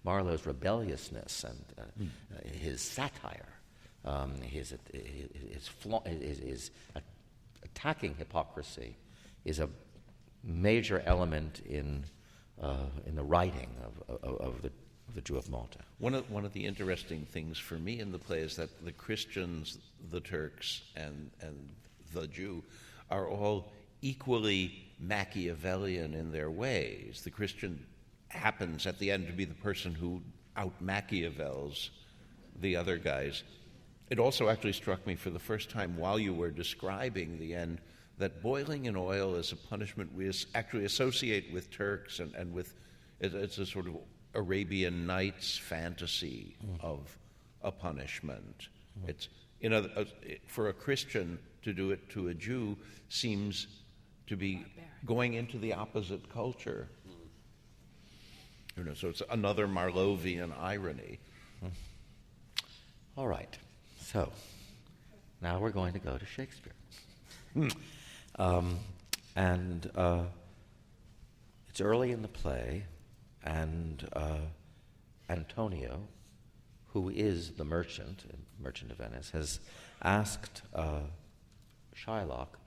Marlowe's rebelliousness and his satire, his attacking hypocrisy, is a major element in the writing of the Jew of Malta. One of the interesting things for me in the play is that the Christians, the Turks, and the Jew are all equally Machiavellian in their ways. The Christian happens at the end to be the person who out-Machiavels the other guys. It also actually struck me for the first time while you were describing the end that boiling in oil is a punishment we actually associate with Turks and with, it's a sort of Arabian Nights fantasy of a punishment. It's, for a Christian to do it to a Jew seems to be going into the opposite culture. So it's another Marlovian irony. All right. So now we're going to go to Shakespeare. And it's early in the play, and Antonio, who is the merchant of Venice, has asked Shylock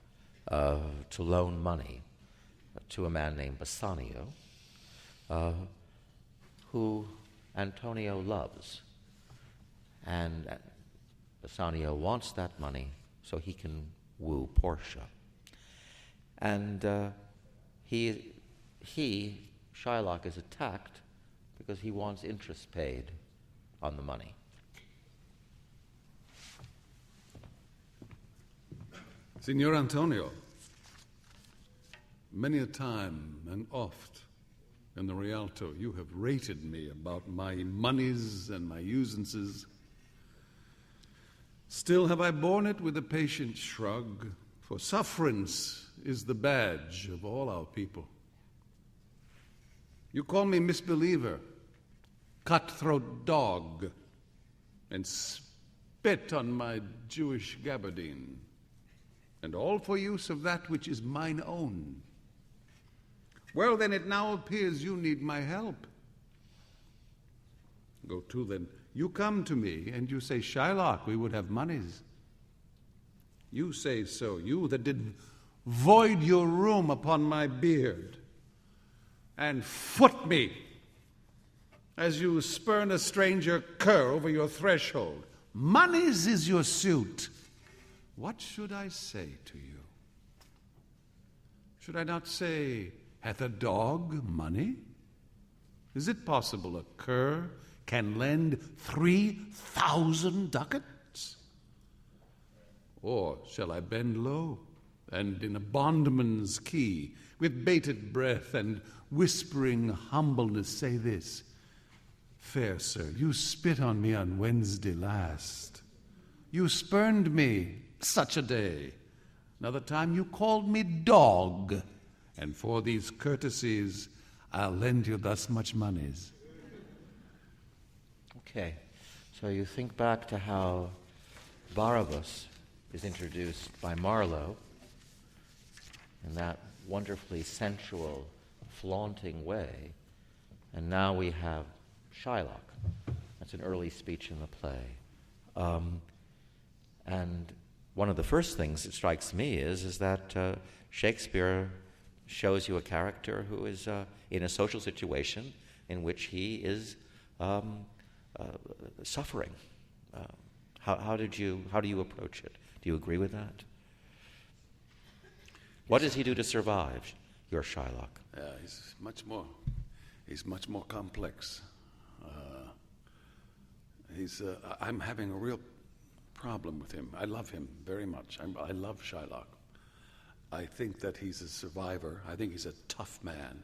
to loan money to a man named Bassanio, who Antonio loves. And Bassanio wants that money so he can woo Portia. And Shylock, is attacked because he wants interest paid on the money. Signor Antonio, many a time and oft in the Rialto you have rated me about my monies and my usances. Still have I borne it with a patient shrug, for sufferance is the badge of all our people. You call me misbeliever, cutthroat dog, and spit on my Jewish gabardine, and all for use of that which is mine own. Well, then, it now appears you need my help. Go to, then. You come to me, and you say, Shylock, we would have monies. You say so, you that did void your room upon my beard, and foot me, as you spurn a stranger cur over your threshold. Monies is your suit. What should I say to you? Should I not say, hath a dog money? Is it possible a cur can lend 3,000 ducats? Or shall I bend low, and in a bondman's key, with bated breath and whispering humbleness say this, Fair sir, you spit on me on Wednesday last. You spurned me such a day. Another time you called me dog, and for these courtesies I'll lend you thus much monies. Okay, so you think back to how Barabas is introduced by Marlowe in that wonderfully sensual, flaunting way, and now we have Shylock. That's an early speech in the play. And one of the first things that strikes me is that Shakespeare shows you a character who is in a social situation in which he is suffering. How do you approach it? Do you agree with that? What does he do to survive, your Shylock? He's much more complex. I'm having a real problem with him. I love him very much. I love Shylock. I think that he's a survivor. I think he's a tough man.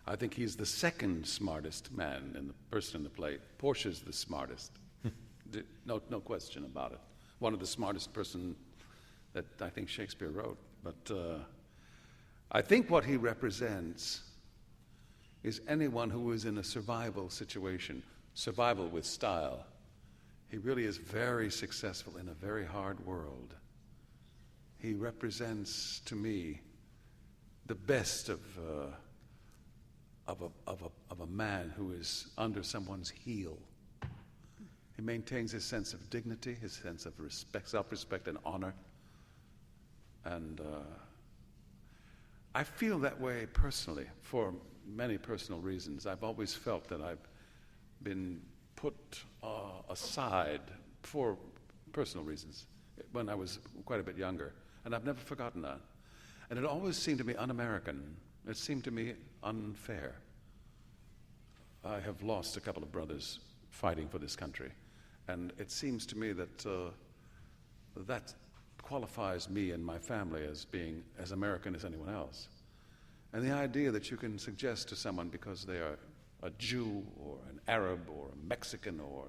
I think he's the second smartest man in the person in the play. Portia's the smartest. No question about it. One of the smartest person that I think Shakespeare wrote. But I think what he represents is anyone who is in a survival situation, survival with style. He really is very successful in a very hard world. He represents, to me, the best of of a man who is under someone's heel. He maintains his sense of dignity, his sense of respect, self-respect and honor. And I feel that way personally for many personal reasons. I've always felt that I've been put aside for personal reasons when I was quite a bit younger, and I've never forgotten that. And it always seemed to me un-American. It seemed to me unfair. I have lost a couple of brothers fighting for this country, and it seems to me that that qualifies me and my family as being as American as anyone else. And the idea that you can suggest to someone because they are a Jew or an Arab or a Mexican or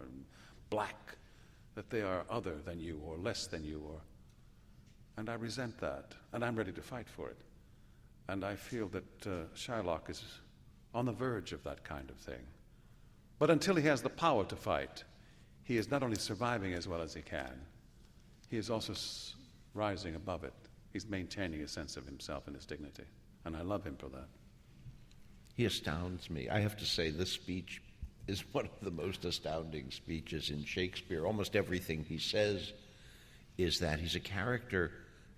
black that they are other than you or less than you, and I resent that, and I'm ready to fight for it. And I feel that Shylock is on the verge of that kind of thing. But until he has the power to fight, he is not only surviving as well as he can, he is also rising above it. He's maintaining a sense of himself and his dignity. And I love him for that. He astounds me. I have to say, this speech is one of the most astounding speeches in Shakespeare. Almost everything he says is that he's a character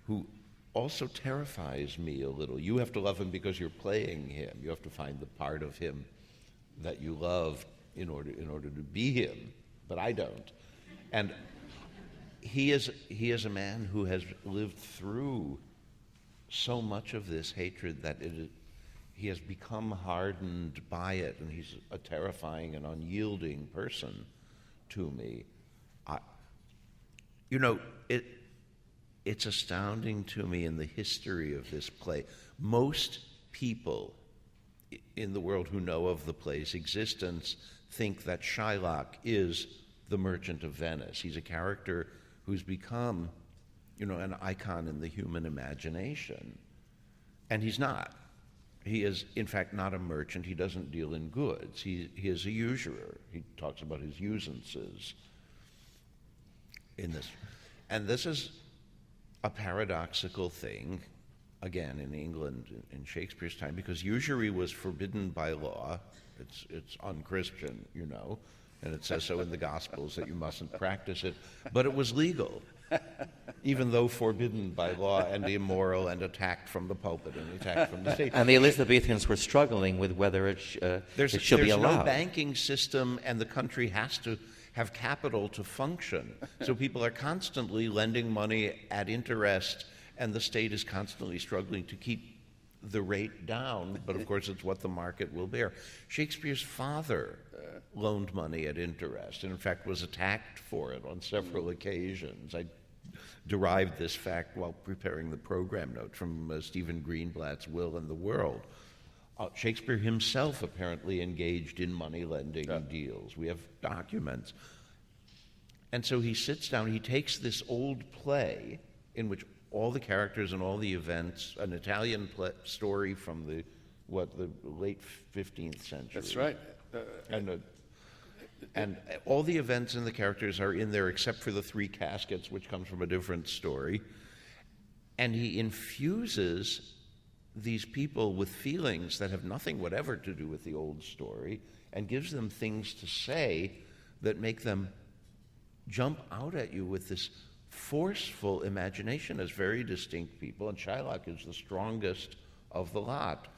who also terrifies me a little. You have to love him because you're playing him. You have to find the part of him that you love in order to be him, but I don't. And he is a man who has lived through so much of this hatred that he has become hardened by it, and he's a terrifying and unyielding person to me. It's astounding to me in the history of this play. Most people in the world who know of the play's existence think that Shylock is the Merchant of Venice. He's a character who's become, an icon in the human imagination. And he's not. He is, in fact, not a merchant. He doesn't deal in goods. He is a usurer. He talks about his usances in this. And this is a paradoxical thing, again, in England in Shakespeare's time, because usury was forbidden by law. It's unchristian, and it says so in the Gospels that you mustn't practice it, but it was legal, even though forbidden by law and immoral and attacked from the pulpit and attacked from the state. And the Elizabethans were struggling with whether it should be allowed. There's no banking system, and the country has to have capital to function. So people are constantly lending money at interest, and the state is constantly struggling to keep the rate down, but of course it's what the market will bear. Shakespeare's father loaned money at interest, and in fact was attacked for it on several occasions. I derived this fact while preparing the program note from Stephen Greenblatt's Will and the World. Shakespeare himself apparently engaged in money lending deals. We have documents. And so he sits down, he takes this old play in which all the characters and all the events, an Italian story from the late 15th century. That's right. And all the events and the characters are in there except for the three caskets, which comes from a different story. And he infuses these people with feelings that have nothing whatever to do with the old story, and gives them things to say that make them jump out at you with this forceful imagination as very distinct people, and Shylock is the strongest of the lot.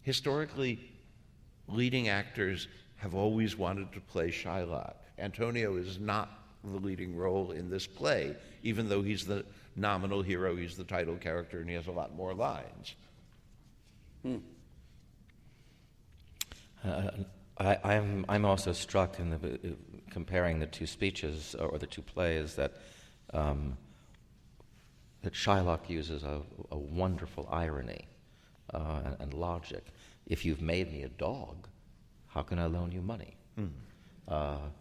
Historically, leading actors have always wanted to play Shylock. Antonio is not the leading role in this play, even though he's the nominal hero, he's the title character, and he has a lot more lines. I'm also struck in comparing the two speeches or the two plays that Shylock uses a wonderful irony and logic. If you've made me a dog, how can I loan you money? And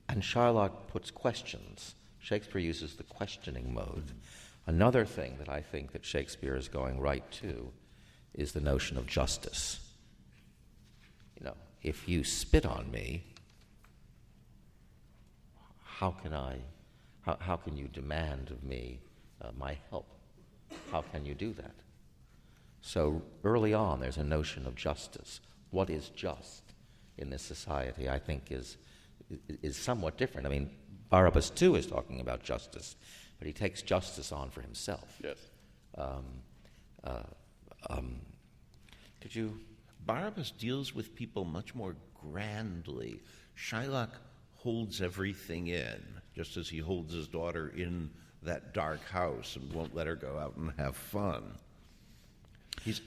Shylock puts questions. Shakespeare uses the questioning mode. Another thing that I think that Shakespeare is going right to is the notion of justice. If you spit on me, how can you demand of me my help? How can you do that? So early on, there's a notion of justice. What is just in this society, I think, is somewhat different. I mean, Barabas, too, is talking about justice, but he takes justice on for himself. Yes. Did you... Barabas deals with people much more grandly. Shylock holds everything in, just as he holds his daughter in that dark house and won't let her go out and have fun.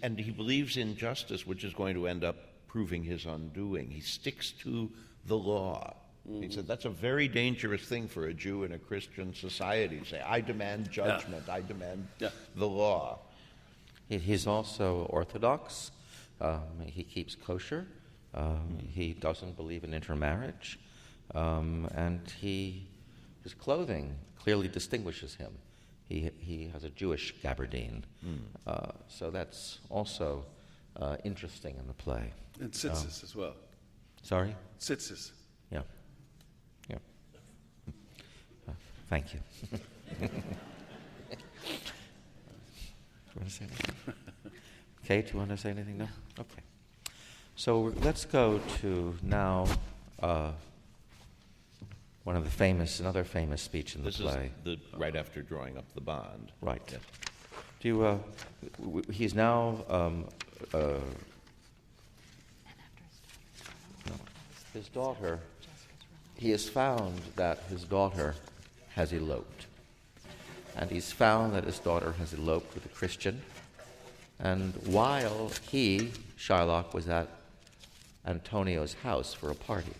And he believes in justice, which is going to end up proving his undoing. He sticks to the law. Mm-hmm. He said that's a very dangerous thing for a Jew in a Christian society to say, I demand judgment, I demand the law. He's also orthodox. He keeps kosher. He doesn't believe in intermarriage. And his clothing clearly distinguishes him. He has a Jewish gabardine. So that's also interesting in the play. And tzitzis as well. Sorry? Tzitzis. Yeah. Thank you. Do you want to say anything? Kate, do you want to say anything? No? Okay. So let's go to now another famous speech in the play. This is right after drawing up the bond. Right. Yes. Do you, he's now, his daughter, he has found that his daughter has eloped. And he's found that his daughter has eloped with a Christian. And while he, Shylock, was at Antonio's house for a party,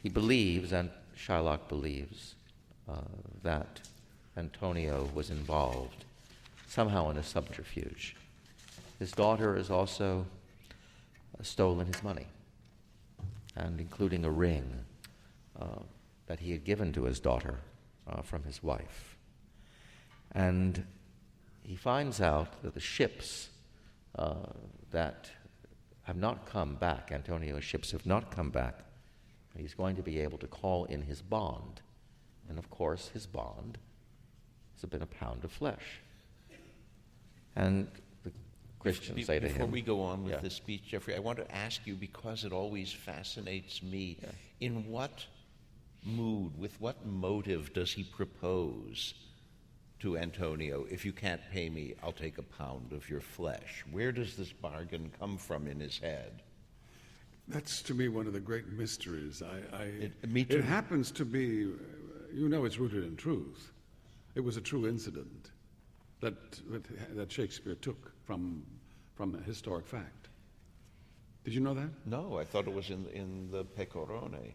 he believes, and Shylock believes, that Antonio was involved somehow in a subterfuge. His daughter has also stolen his money, and including a ring that he had given to his daughter from his wife. And he finds out that the ships that have not come back, Antonio's ships have not come back, he's going to be able to call in his bond. And of course, his bond has been a pound of flesh. And the Christians say to him... Before we go on with this speech, Jeffrey, I want to ask you, because it always fascinates me, in what mood, with what motive does he propose to Antonio, if you can't pay me, I'll take a pound of your flesh? Where does this bargain come from in his head? That's, to me, one of the great mysteries. Me too. It happens to be, it's rooted in truth. It was a true incident that Shakespeare took from a historic fact. Did you know that? No, I thought it was in the Pecorone.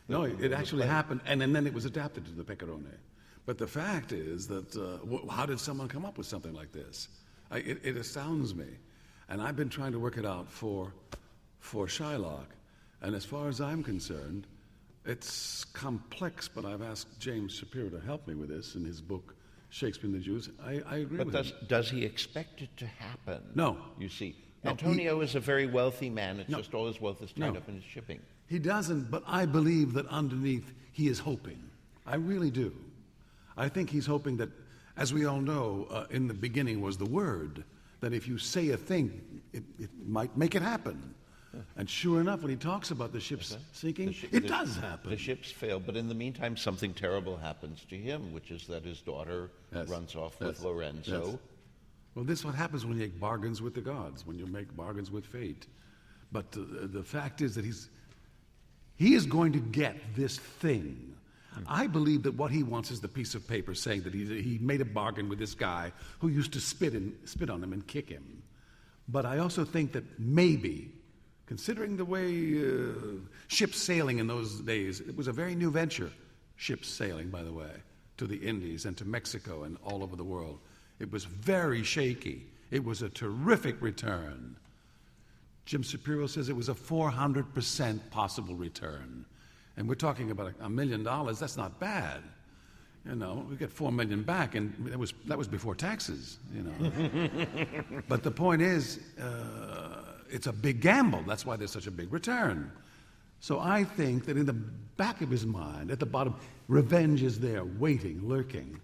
No, it actually happened, and then it was adapted to the Pecorone. But the fact is that, how did someone come up with something like this? It astounds me. And I've been trying to work it out for Shylock. And as far as I'm concerned, it's complex, but I've asked James Shapiro to help me with this in his book, Shakespeare and the Jews. I agree with him. But does he expect it to happen? No. You see, No, Antonio is a very wealthy man. It's just all his wealth is tied up in his shipping. He doesn't, but I believe that underneath he is hoping. I really do. I think he's hoping that, as we all know, in the beginning was the word, that if you say a thing, it might make it happen. And sure enough, when he talks about the ships sinking, it does happen. The ships fail, but in the meantime, something terrible happens to him, which is that his daughter runs off with Lorenzo. Yes. Well, this is what happens when you make bargains with the gods, when you make bargains with fate. But the fact is that he is going to get this thing. I believe that what he wants is the piece of paper saying that he made a bargain with this guy who used to spit on him and kick him. But I also think that maybe, considering the way ships sailing in those days, it was a very new venture, ships sailing, by the way, to the Indies and to Mexico and all over the world. It was very shaky. It was a terrific return. Jim Shapiro says it was a 400% possible return. And we're talking about $1 million. That's not bad. We get $4 million back, and that was before taxes. But the point is, it's a big gamble. That's why there's such a big return. So I think that in the back of his mind, at the bottom, revenge is there, waiting, lurking.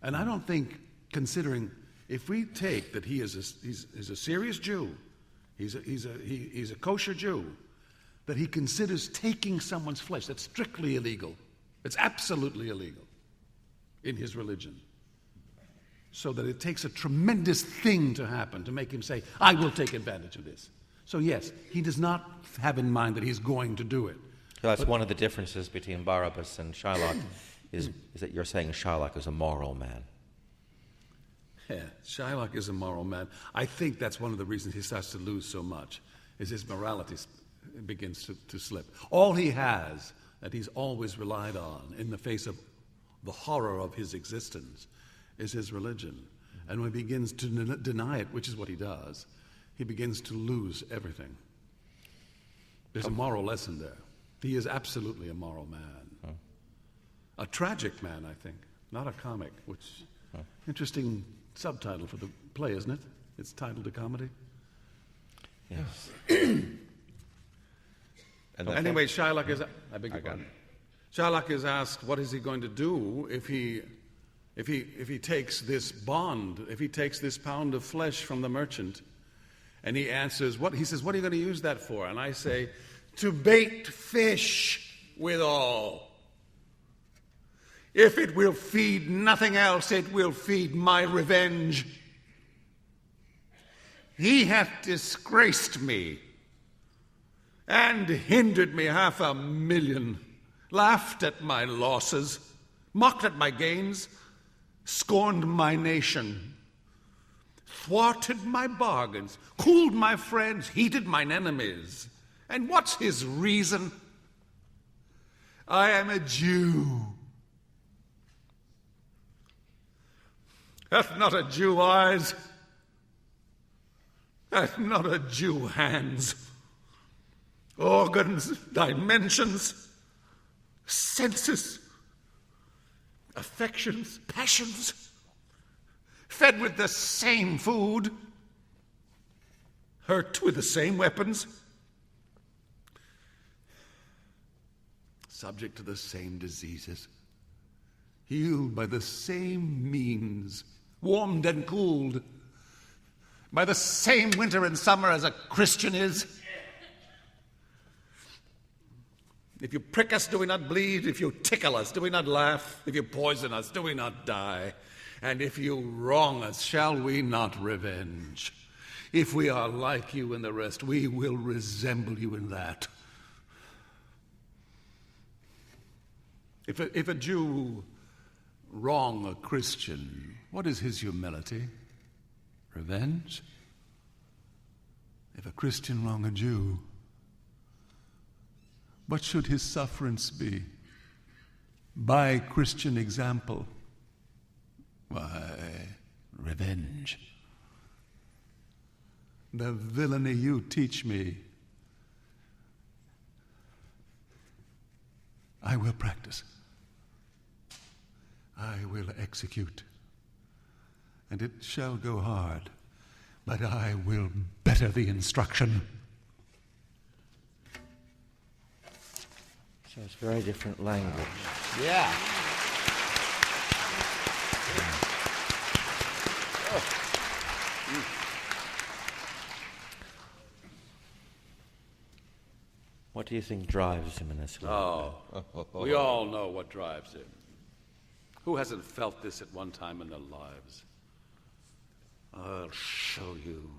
And I don't think, considering if we take that he's a serious Jew, he's a kosher Jew, that he considers taking someone's flesh, that's strictly illegal. It's absolutely illegal in his religion. So that it takes a tremendous thing to happen to make him say, I will take advantage of this. So yes, he does not have in mind that he's going to do it. So that's one of the differences between Barabas and Shylock, is that you're saying Shylock is a moral man. Yeah, Shylock is a moral man. I think that's one of the reasons he starts to lose so much, is his morality begins to slip. All he has that he's always relied on in the face of the horror of his existence is his religion. And when he begins to deny it, which is what he does, he begins to lose everything. There's a moral lesson there. He is absolutely a moral man. A tragic man, I think, not a comic, which interesting subtitle for the play, isn't it? It's titled a comedy. Yes. Anyway, Shylock is... I beg your pardon. Shylock is asked, what is he going to do if he takes this bond, if he takes this pound of flesh from the merchant? And he answers, he says, what are you going to use that for? And I say, to bait fish withal. If it will feed nothing else, it will feed my revenge. He hath disgraced me and hindered me 500,000, laughed at my losses, mocked at my gains, scorned my nation, thwarted my bargains, cooled my friends, heated mine enemies. And what's his reason? I am a Jew. Hath not a Jew eyes? Hath not a Jew hands? Organs, dimensions, senses, affections, passions, fed with the same food, hurt with the same weapons, subject to the same diseases, healed by the same means, warmed and cooled by the same winter and summer as a Christian is. If you prick us, do we not bleed? If you tickle us, do we not laugh? If you poison us, do we not die? And if you wrong us, shall we not revenge? If we are like you and the rest, we will resemble you in that. If a Jew wrong a Christian, what is his humility? Revenge? If a Christian wrong a Jew, what should his sufferance be? By Christian example, why, revenge. The villainy you teach me, I will practice. I will execute. And it shall go hard, but I will better the instruction. So it's very different language. Yeah. What do you think drives him in this way? We all know what drives him. Who hasn't felt this at one time in their lives? I'll show you.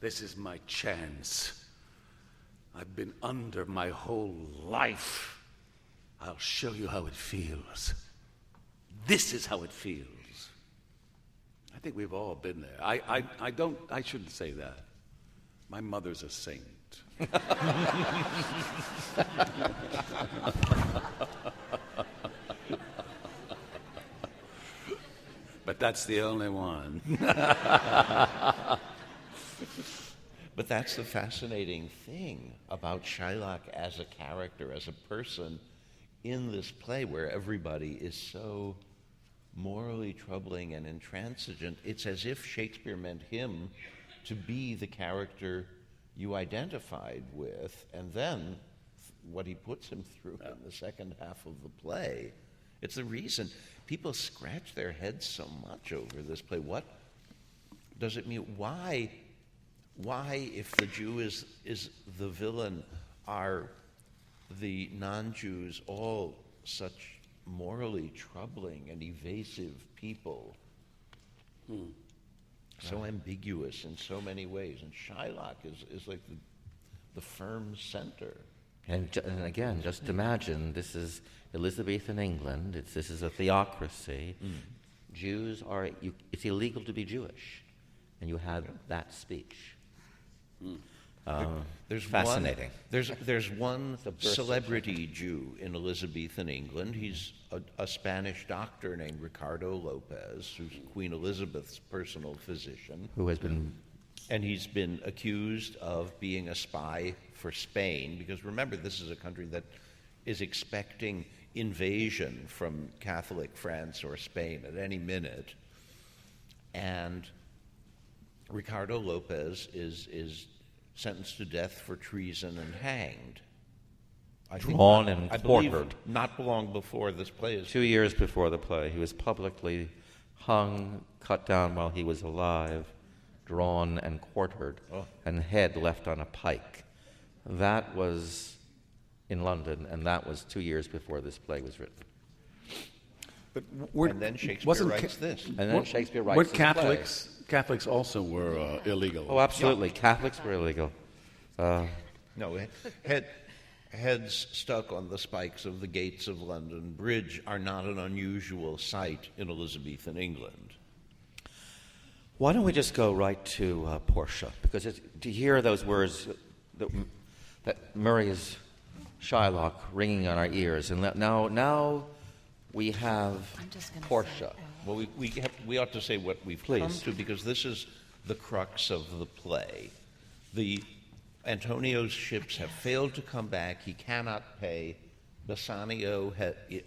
This is my chance. I've been under my whole life. I'll show you how it feels. This is how it feels. I think we've all been there. I shouldn't say that. My mother's a saint. But that's the only one. But that's the fascinating thing about Shylock as a character, as a person in this play where everybody is so morally troubling and intransigent. It's as if Shakespeare meant him to be the character you identified with, and then what he puts him through in the second half of the play It's the reason people scratch their heads so much over this play. What does it mean? Why, if the Jew is the villain, are the non-Jews all such morally troubling and evasive people? So ambiguous in so many ways. And Shylock is like the firm center. And again, just imagine, this is Elizabethan England. This is a theocracy. Jews it's illegal to be Jewish. And you had that speech. There's fascinating. There's one celebrity Jew in Elizabethan England. He's a Spanish doctor named Ricardo Lopez, who's Queen Elizabeth's personal physician. Who has been... And he's been accused of being a spy for Spain, because remember, this is a country that is expecting invasion from Catholic France or Spain at any minute. And Ricardo Lopez is sentenced to death for treason and hanged. Drawn and I believe quartered. Not long before this play is... 2 years before the play, he was publicly hung, cut down while he was alive, drawn and quartered, and head left on a pike. That was in London, and that was 2 years before this play was written. But and then Shakespeare writes this. And then Shakespeare writes this play. Catholics also were illegal. Oh, absolutely. Yeah. Catholics were illegal. No, heads stuck on the spikes of the gates of London Bridge are not an unusual sight in Elizabethan England. Why don't we just go right to Portia? Because to hear those words that Murray is Shylock ringing on our ears, and now we have Portia. Well, we ought to say what we've come to, because this is the crux of the play. Antonio's ships have failed to come back. He cannot pay. Bassanio,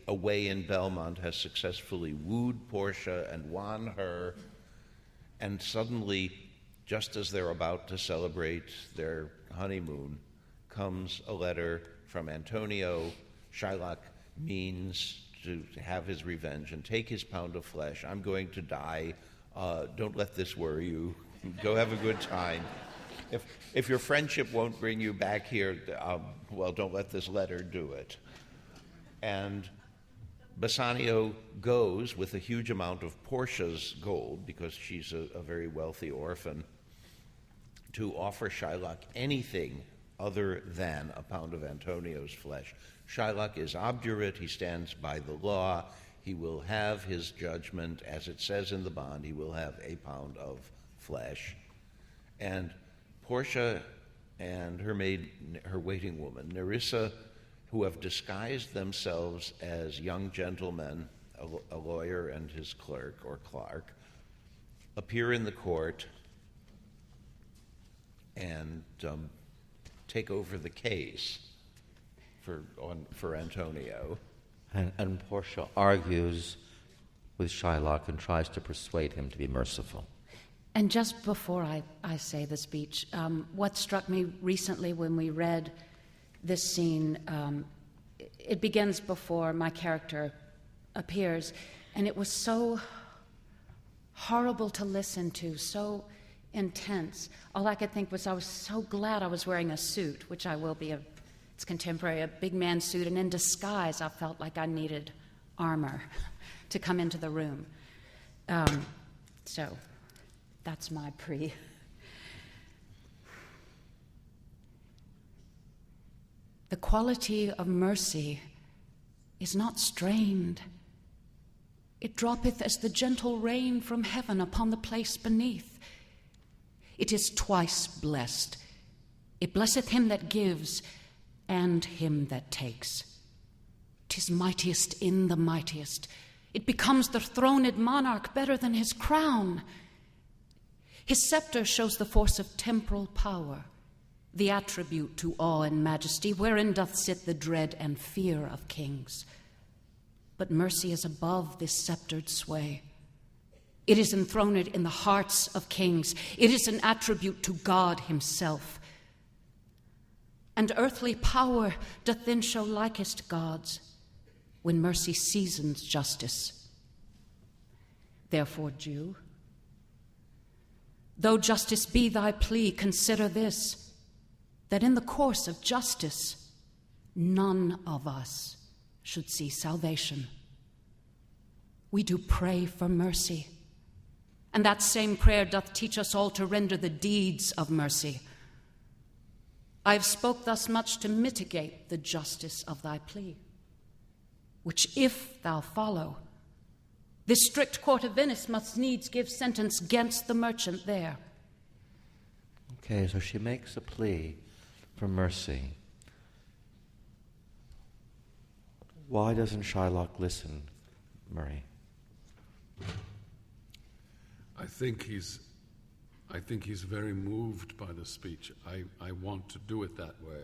away in Belmont, has successfully wooed Portia and won her. And suddenly, just as they're about to celebrate their honeymoon, comes a letter from Antonio. Shylock means to have his revenge and take his pound of flesh. I'm going to die. Don't let this worry you. Go have a good time. If your friendship won't bring you back here, well, don't let this letter do it. And Bassanio goes with a huge amount of Portia's gold, because she's a very wealthy orphan, to offer Shylock anything other than a pound of Antonio's flesh. Shylock is obdurate. He stands by the law. He will have his judgment, as it says in the bond. He will have a pound of flesh. And Portia and her waiting woman, Nerissa, who have disguised themselves as young gentlemen, a lawyer and his clerk or clark, appear in the court and take over the case for Antonio. And Portia argues with Shylock and tries to persuade him to be merciful. And just before I say the speech, what struck me recently when we read this scene, it begins before my character appears, and it was so horrible to listen to, so intense. All I could think was I was so glad I was wearing a suit, which I will be, it's contemporary, a big man suit, and in disguise I felt like I needed armor to come into the room. So that's my pre. The quality of mercy is not strained. It droppeth as the gentle rain from heaven upon the place beneath. It is twice blessed. It blesseth him that gives and him that takes. 'Tis mightiest in the mightiest. It becomes the throned monarch better than his crown. His scepter shows the force of temporal power, the attribute to awe and majesty, wherein doth sit the dread and fear of kings. But mercy is above this sceptered sway. It is enthroned in the hearts of kings. It is an attribute to God himself. And earthly power doth then show likest God's. when mercy seasons justice. Therefore, Jew, though justice be thy plea, consider this, that in the course of justice, none of us should see salvation. We do pray for mercy, and that same prayer doth teach us all to render the deeds of mercy. I have spoke thus much to mitigate the justice of thy plea, which if thou follow, this strict court of Venice must needs give sentence against the merchant there. Okay, so she makes a plea for mercy. Why doesn't Shylock listen, Murray? I think he's very moved by the speech. I want to do it that way,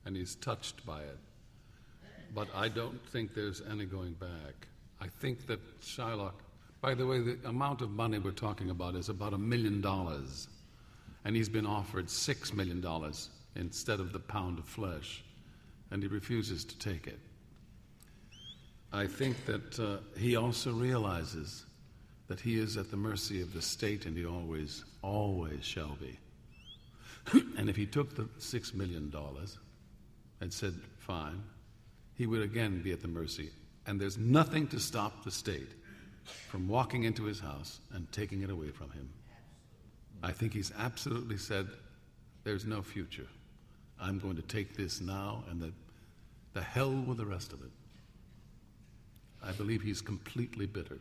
and he's touched by it. But I don't think there's any going back. I think that Shylock, by the way, the amount of money we're talking about is about $1 million, and he's been offered $6 million instead of the pound of flesh, and he refuses to take it. I think that he also realizes that he is at the mercy of the state, and he always shall be. And if he took the $6 million and said, fine, he would again be at the mercy. And there's nothing to stop the state from walking into his house and taking it away from him. I think he's absolutely said, there's no future. I'm going to take this now, and the hell with the rest of it. I believe he's completely bitter.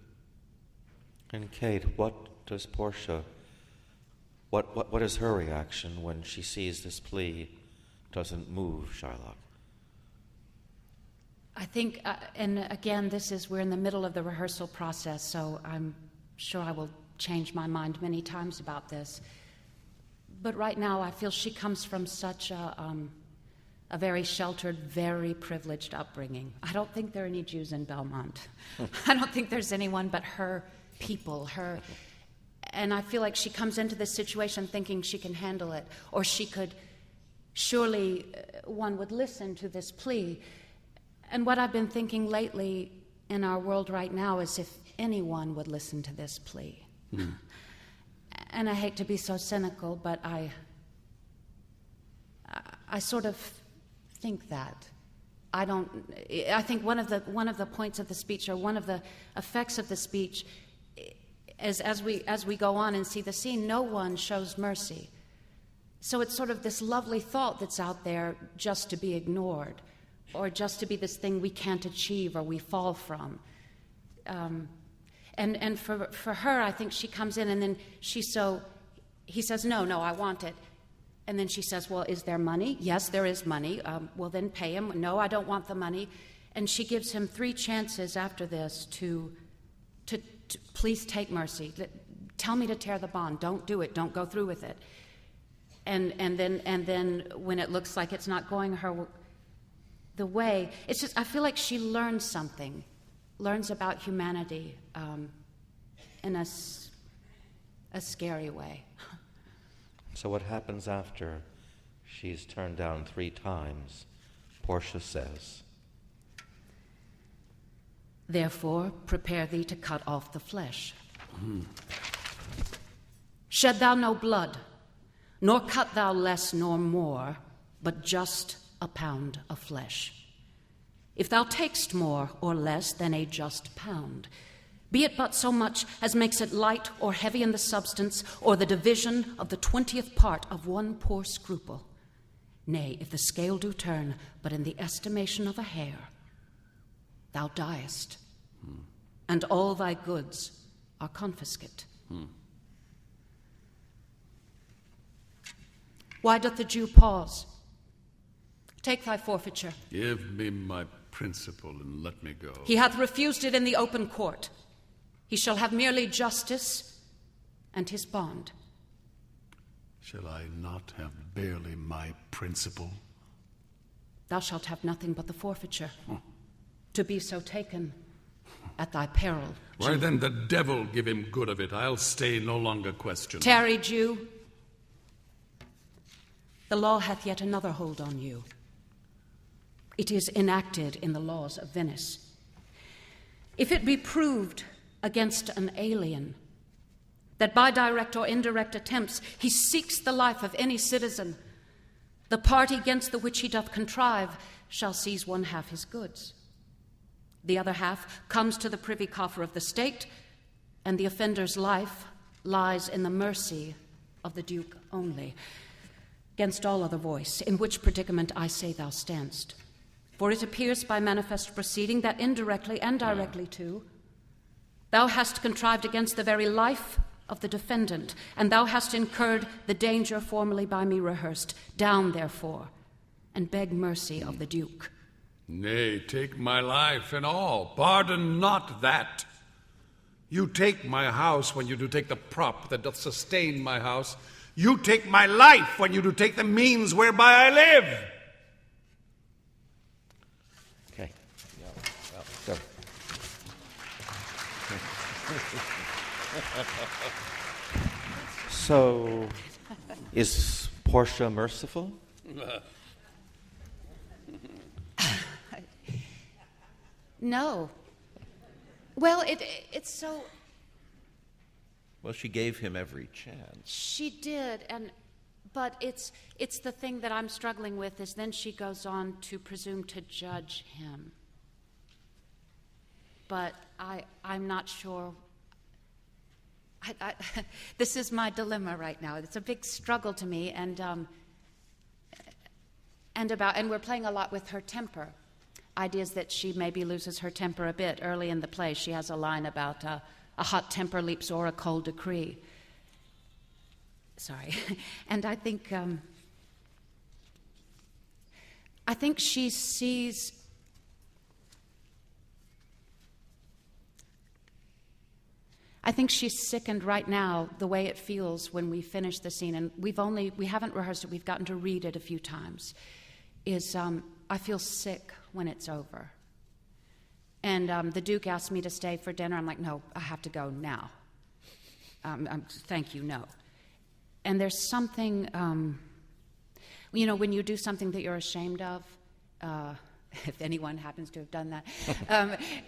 And Kate, what does Portia, what is her reaction when she sees this plea doesn't move Shylock? I think, and again, we're in the middle of the rehearsal process, so I'm sure I will change my mind many times about this. But right now, I feel she comes from such a very sheltered, very privileged upbringing. I don't think there are any Jews in Belmont. I don't think there's anyone but her people, and I feel like she comes into this situation thinking she can handle it, or she could, surely one would listen to this plea. And what I've been thinking lately in our world right now is if anyone would listen to this plea. And I hate to be so cynical, but I sort of think that. I think one of the points of the speech, or one of the effects of the speech, is as we go on and see the scene, no one shows mercy. So it's sort of this lovely thought that's out there just to be ignored, or just to be this thing we can't achieve or we fall from. And for her, I think she comes in and then he says, no, I want it. And then she says, well, is there money? Yes, there is money. Well, then pay him. No, I don't want the money. And she gives him 3 chances after this to please take mercy. Tell me to tear the bond. Don't do it. Don't go through with it. And then when it looks like it's not going the way, it's just, I feel like she learns something, learns about humanity in a scary way. So what happens after she's turned down 3 times? Portia says, therefore, prepare thee to cut off the flesh. Shed thou no blood, nor cut thou less nor more, but just a pound of flesh. If thou takest more or less than a just pound, be it but so much as makes it light or heavy in the substance, or the division of the 20th part of one poor scruple. Nay, if the scale do turn, but in the estimation of a hair, thou diest, and all thy goods are confiscate. Why doth the Jew pause? Take thy forfeiture. Give me my principal and let me go. He hath refused it in the open court. He shall have merely justice and his bond. Shall I not have barely my principal? Thou shalt have nothing but the forfeiture, to be so taken at thy peril. Why Jew. then the devil give him good of it. I'll stay no longer questioned. Tarry, Jew. The law hath yet another hold on you. It is enacted in the laws of Venice. If it be proved against an alien that by direct or indirect attempts he seeks the life of any citizen, the party against the which he doth contrive shall seize one half his goods. The other half comes to the privy coffer of the state, and the offender's life lies in the mercy of the Duke only. Against all other voice, in which predicament I say thou standst. For it appears by manifest proceeding that indirectly and directly too, thou hast contrived against the very life of the defendant, and thou hast incurred the danger formerly by me rehearsed. Down, therefore, and beg mercy of the Duke. Nay, take my life and all. Pardon not that. You take my house when you do take the prop that doth sustain my house. You take my life when you do take the means whereby I live. Okay. Go. So, is Portia merciful? No. Well, it's so... Well, she gave him every chance. She did, but it's the thing that I'm struggling with is then she goes on to presume to judge him. But I'm not sure. This is my dilemma right now. It's a big struggle to me, and we're playing a lot with her temper. Ideas that she maybe loses her temper a bit early in the play. She has a line about a hot temper leaps o'er a cold decree. Sorry. And I think she sees... I think she's sickened right now the way it feels when we finish the scene, and we haven't rehearsed it, we've gotten to read it a few times, is I feel sick when it's over. And the Duke asked me to stay for dinner. I'm like, no, I have to go now. Thank you, no. And there's something, when you do something that you're ashamed of, if anyone happens to have done that,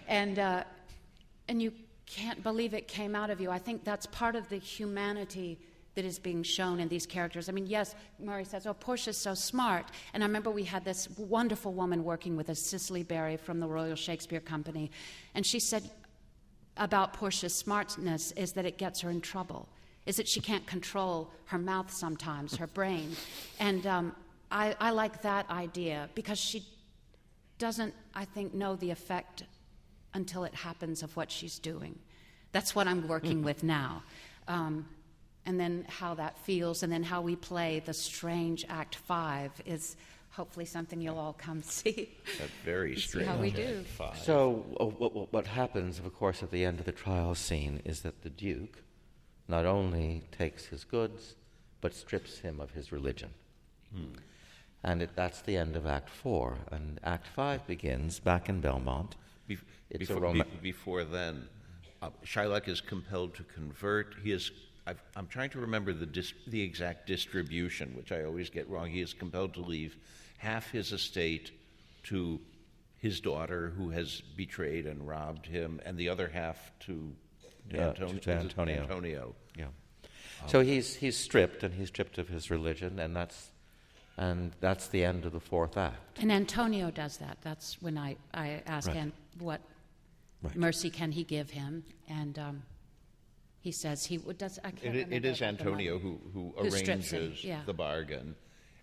and you can't believe it came out of you. I think that's part of the humanity that is being shown in these characters. I mean, yes, Murray says, oh, Portia's so smart. And I remember we had this wonderful woman working with us, Cicely Berry from the Royal Shakespeare Company, and she said about Portia's smartness is that it gets her in trouble, is that she can't control her mouth sometimes, her brain. And I like that idea because she doesn't, I think, know the effect until it happens of what she's doing. That's what I'm working with now. And then how that feels, and then how we play the strange Act 5 is hopefully something you'll all come see. That's very strange. See how we do. Act 5. So what happens, of course, at the end of the trial scene is that the Duke not only takes his goods, but strips him of his religion. And that's the end of Act 4. And Act 5 begins back in Belmont. Before then, Shylock is compelled to convert. I'm trying to remember the exact distribution, which I always get wrong. He is compelled to leave half his estate to his daughter, who has betrayed and robbed him, and the other half to Antonio. Yeah. So he's stripped, and he's stripped of his religion, and that's the end of the fourth act. And Antonio does that. That's when I ask him what mercy can he give him, and he says he does. I can't remember. It is Antonio who arranges the bargain.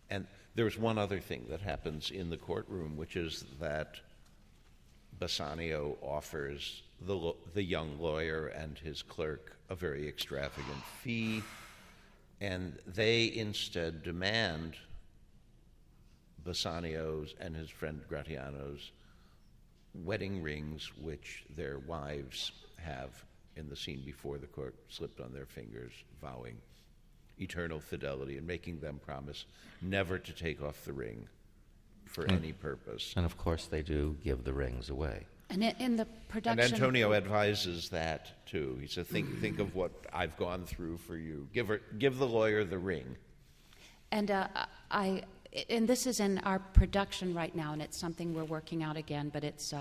And there's one other thing that happens in the courtroom, which is that Bassanio offers the young lawyer and his clerk a very extravagant fee, and they instead demand Bassanio's and his friend Gratiano's wedding rings, which their wives have in the scene before the court slipped on their fingers, vowing eternal fidelity and making them promise never to take off the ring for any purpose. And of course they do give the rings away. And in the production... And Antonio advises that too. He said, think of what I've gone through for you. Give the lawyer the ring. And and this is in our production right now, and it's something we're working out again, but it's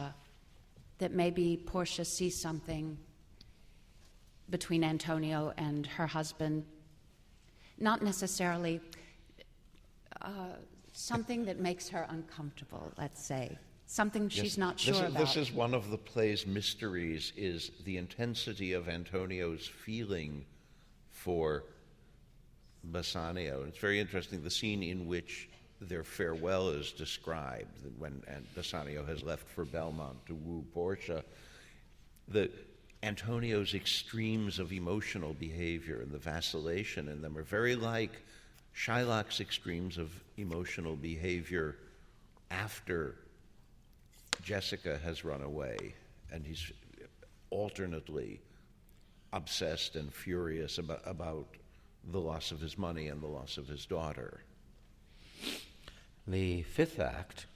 that maybe Portia sees something between Antonio and her husband, not necessarily something that makes her uncomfortable, let's say, something she's not sure about. This is one of the play's mysteries, is the intensity of Antonio's feeling for Bassanio. It's very interesting, the scene in which their farewell is described, when Bassanio has left for Belmont to woo Portia. Antonio's extremes of emotional behavior and the vacillation in them are very like Shylock's extremes of emotional behavior after Jessica has run away, and he's alternately obsessed and furious about the loss of his money and the loss of his daughter. The fifth act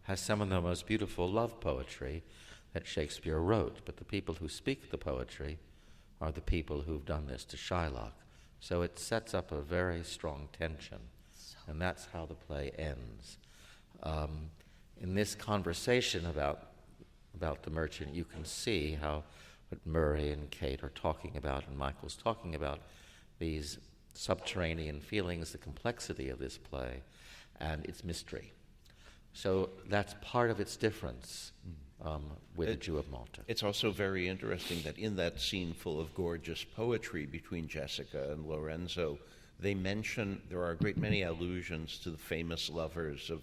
has some of the most beautiful love poetry that Shakespeare wrote, but the people who speak the poetry are the people who've done this to Shylock. So it sets up a very strong tension, and that's how the play ends. In this conversation about the merchant, you can see how what Murray and Kate are talking about, and Michael's talking about, these subterranean feelings, the complexity of this play, and its mystery. So that's part of its difference with The Jew of Malta. It's also very interesting that in that scene full of gorgeous poetry between Jessica and Lorenzo, there are a great many allusions to the famous lovers of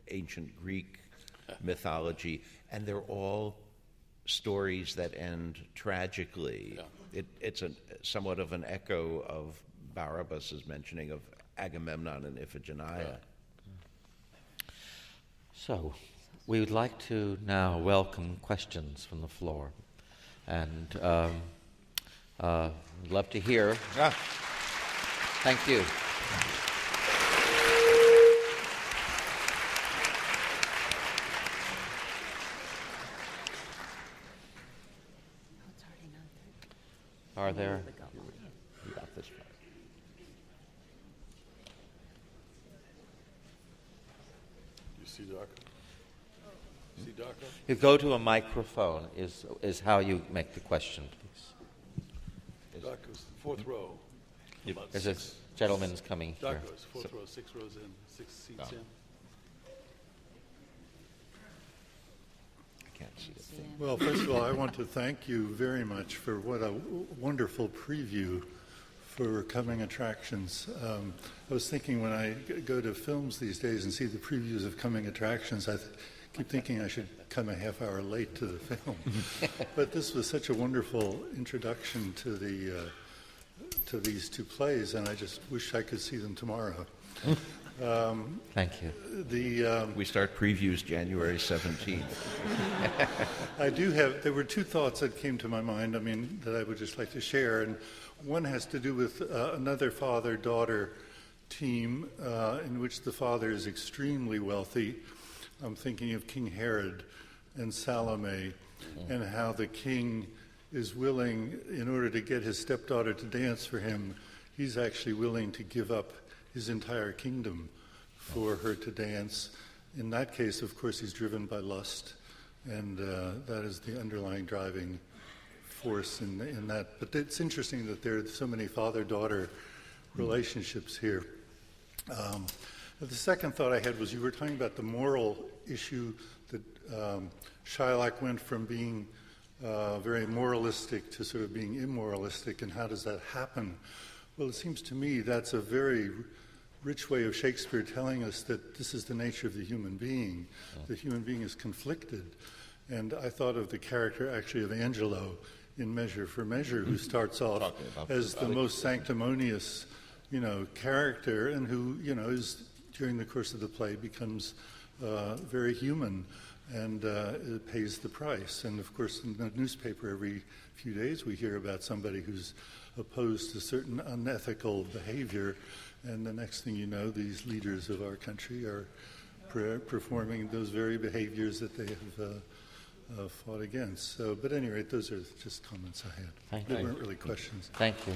ancient Greek mythology, and they're all stories that end tragically. Yeah. It's somewhat of an echo of Barabas' mentioning of Agamemnon and Iphigenia. Right. So, we would like to now welcome questions from the floor, and we'd love to hear. Thank you. Are there? You got this part. You see Darko? See Darko? You go to a microphone is how you make the question, please. Darko's fourth row. There's a gentleman's coming here. Darko's fourth row, 6 rows in, 6 seats in. I can't see it. Well, first of all, I want to thank you very much for what a wonderful preview for coming attractions. I was thinking when I go to films these days and see the previews of coming attractions, I keep thinking I should come a half hour late to the film. But this was such a wonderful introduction to to these two plays, and I just wish I could see them tomorrow. Thank you. We start previews January 17th. There were two thoughts that came to my mind, that I would just like to share, and one has to do with another father-daughter team in which the father is extremely wealthy. I'm thinking of King Herod and Salome, and how the king is willing, in order to get his stepdaughter to dance for him, he's actually willing to give up his entire kingdom for her to dance. In that case, of course, he's driven by lust, and that is the underlying driving force in that. But it's interesting that there are so many father-daughter relationships here. The second thought I had was you were talking about the moral issue that Shylock went from being very moralistic to sort of being immoralistic, and how does that happen? Well, it seems to me that's a very rich way of Shakespeare telling us that this is the nature of the human being. The human being is conflicted. And I thought of the character actually of Angelo in Measure for Measure, who starts off as the most sanctimonious, character, and who, is during the course of the play becomes very human and it pays the price. And of course, in the newspaper every few days we hear about somebody who's opposed to certain unethical behavior, and the next thing you know, these leaders of our country are performing those very behaviors that they have fought against. So, but at any rate, those are just comments I had. Thank They you. weren't really questions. Thank you.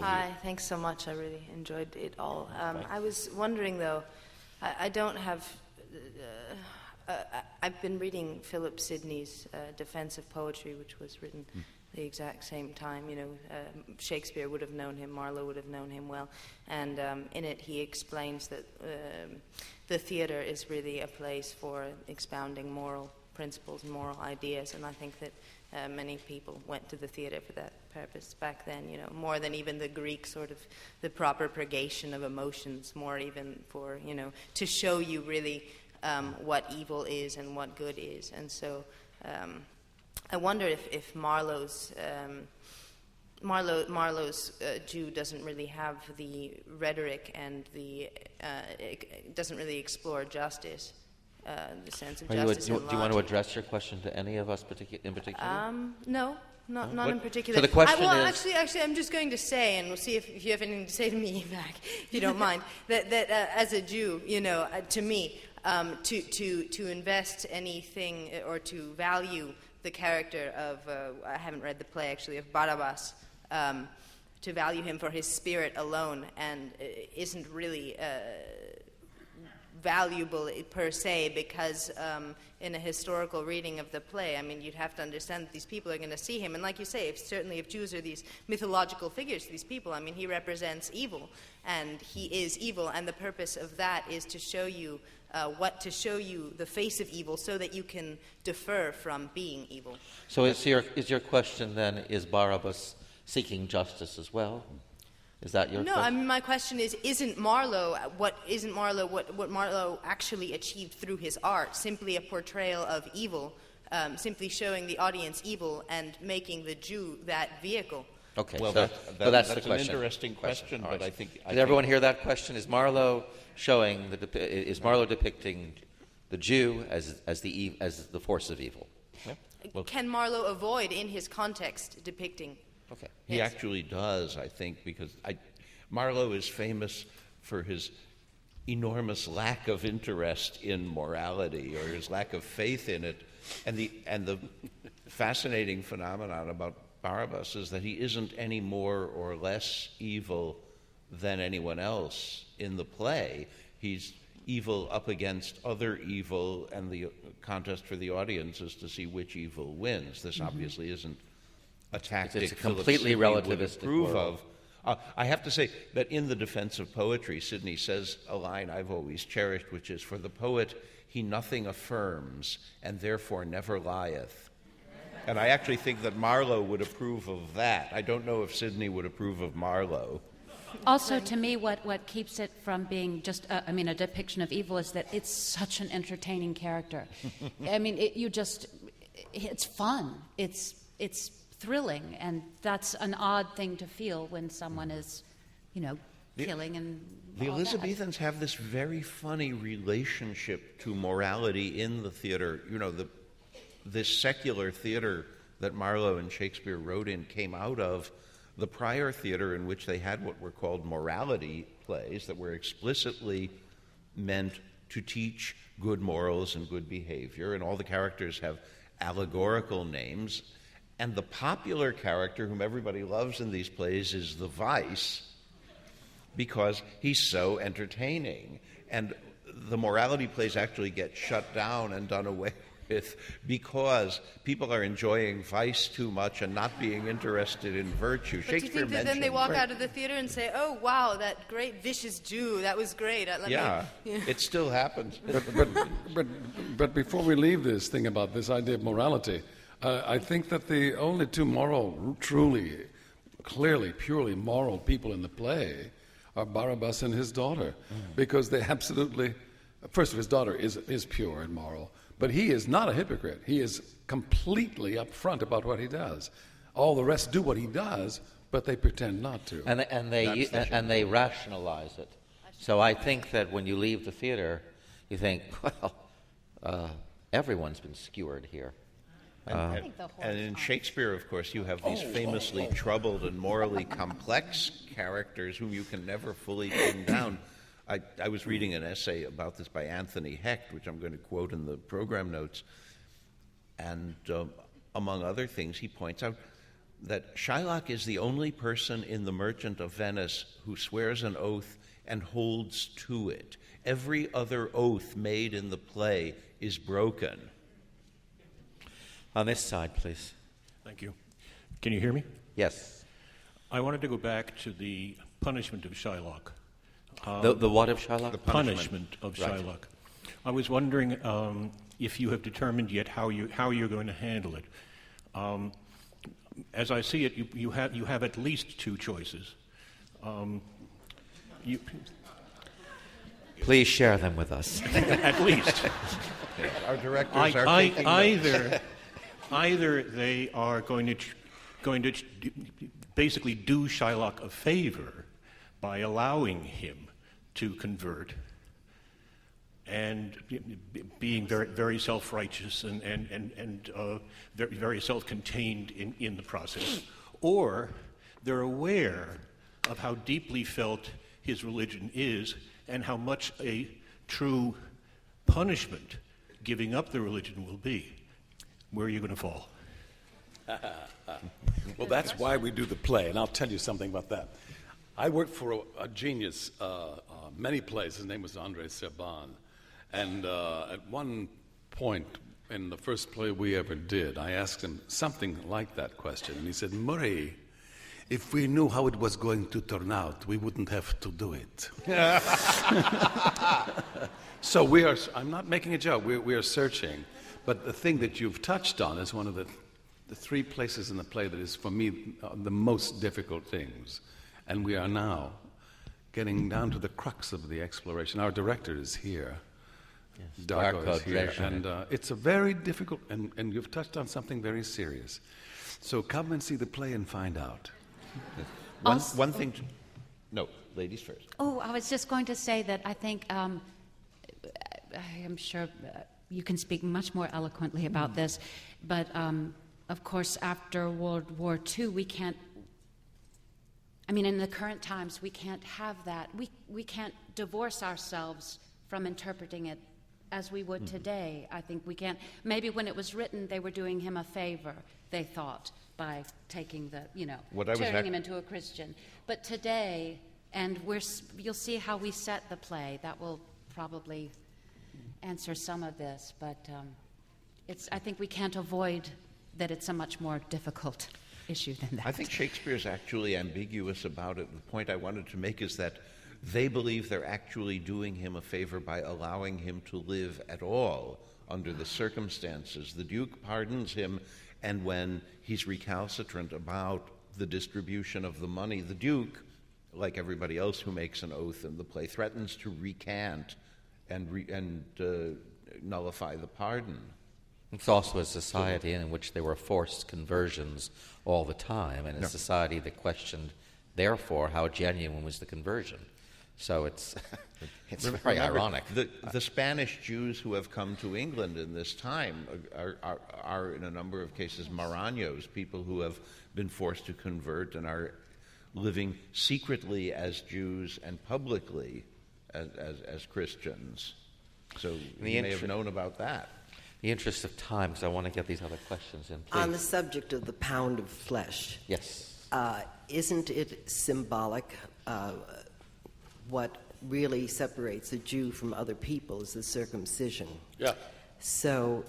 Hi, thanks so much. I really enjoyed it all. I was wondering, though, I don't have I've been reading Philip Sidney's Defense of Poetry, which was written the exact same time. Shakespeare would have known him, Marlowe would have known him well, and in it he explains that the theater is really a place for expounding moral principles and moral ideas, and I think that many people went to the theater for that purpose back then, more than even the Greek sort of the proper purgation of emotions, more even for, to show you really what evil is and what good is. And so I wonder if Marlowe's Jew doesn't really have the rhetoric and it doesn't really explore justice. The sense of justice. Do you want to address your question to any of us in particular? No, not in particular. So the question is... Actually, I'm just going to say, and we'll see if you have anything to say to me back, if you don't mind, that as a Jew, to me, to invest anything or to value the character of, I haven't read the play actually, of Barabas, to value him for his spirit alone, and isn't really valuable per se, because in a historical reading of the play, I mean, you'd have to understand that these people are going to see him, and like you say, if Jews are these mythological figures to these people, I mean, he represents evil, and he is evil, and the purpose of that is to show you the face of evil, so that you can defer from being evil. So is your question then, is Barabas seeking justice as well? Is that your question? No, I mean, my question is, isn't Marlowe what Marlowe actually achieved through his art simply a portrayal of evil, simply showing the audience evil and making the Jew that vehicle? Okay, well, so that's the question. An interesting question, but I think... Did everyone hear that question? Is Marlowe depicting the Jew as the force of evil? Yeah. Well, can Marlowe avoid, in his context, depicting? Okay. He actually does, I think, because Marlowe is famous for his enormous lack of interest in morality, or his lack of faith in it, and the fascinating phenomenon about Barabas is that he isn't any more or less evil than anyone else in the play. He's evil up against other evil, and the contest for the audience is to see which evil wins. This obviously isn't a tactic it's a completely relativistic approve world. of. I have to say that in the Defense of Poetry, Sidney says a line I've always cherished, which is, "For the poet, he nothing affirms, and therefore never lieth." And I actually think that Marlowe would approve of that. I don't know if Sidney would approve of Marlowe. Also, to me, what keeps it from being just, a depiction of evil is that it's such an entertaining character. I mean, it's fun. It's thrilling, and that's an odd thing to feel when someone is, killing and The all that. Elizabethans have this very funny relationship to morality in the theater. This secular theater that Marlowe and Shakespeare wrote in came out of the prior theater, in which they had what were called morality plays that were explicitly meant to teach good morals and good behavior, and all the characters have allegorical names. And the popular character, whom everybody loves in these plays, is the vice, because he's so entertaining. And the morality plays actually get shut down and done away with because people are enjoying vice too much and not being interested in virtue. But do you think that then they walk out of the theater and say, "Oh, wow, that great vicious Jew, that was great"? It still happens. But before we leave this thing about this idea of morality, I think that the only two truly, clearly, purely moral people in the play are Barabas and his daughter, because they absolutely, first of all, his daughter is pure and moral, but he is not a hypocrite. He is completely upfront about what he does. All the rest do what he does, but they pretend not to. And they rationalize it. So I think that when you leave the theater, you think, well, everyone's been skewered here. And in Shakespeare, of course, you have these famously troubled and morally complex characters whom you can never fully pin down. I was reading an essay about this by Anthony Hecht, which I'm going to quote in the program notes. And among other things, he points out that Shylock is the only person in The Merchant of Venice who swears an oath and holds to it. every other oath made in the play is broken. On this side, please. Thank you. Can you hear me? Yes. I wanted to go back to the punishment of Shylock. The what of Shylock? The punishment of Right. Shylock. I was wondering if you have determined yet how you're going to handle it. As I see it, you have at least two choices. Please share them with us. At least. Our directors are taking notes. Either they are going to basically do Shylock a favor by allowing him to convert and being very, very self-righteous and very, very self-contained in the process, or they're aware of how deeply felt his religion is and how much a true punishment giving up the religion will be. Where are you going to fall? Well, that's why we do the play, and I'll tell you something about that. I worked for a genius, many plays. His name was André Serban. And at one point in the first play we ever did, I asked him something like that question. And he said, Murray, if we knew how it was going to turn out, we wouldn't have to do it. So I'm not making a joke, we are searching. But the thing that you've touched on is one of the three places in the play that is, for me, the most difficult things. And we are now getting down to the crux of the exploration. Our director is here. Yes. Darko is here. Drežan. And it's a very difficult, and you've touched on something very serious. So come and see the play and find out. One thing no, ladies first. Oh, I was just going to say that I think, I am sure you can speak much more eloquently about this, but of course after World War II we can't, in the current times we can't have that. We can't divorce ourselves from interpreting it as we would today. I think we can't. Maybe when it was written they were doing him a favor, they thought, by taking turning him into a Christian. But today, and you'll see how we set the play, that will probably answer some of this, but I think we can't avoid that it's a much more difficult issue than that. I think Shakespeare's actually ambiguous about it. The point I wanted to make is that they believe they're actually doing him a favor by allowing him to live at all under the circumstances. The Duke pardons him, and when he's recalcitrant about the distribution of the money, the Duke, like everybody else who makes an oath in the play, threatens to recant and nullify the pardon. It's also a society in which there were forced conversions all the time, and a society that questioned, therefore, how genuine was the conversion. So it's very ironic. The Spanish Jews who have come to England in this time are in a number of cases Maraños, people who have been forced to convert and are living secretly as Jews and publicly as Christians. So you may have known about that. In the interest of time, because I want to get these other questions in, please. On the subject of the pound of flesh, Yes. Isn't it symbolic? What really separates a Jew from other people is the circumcision. Yeah. So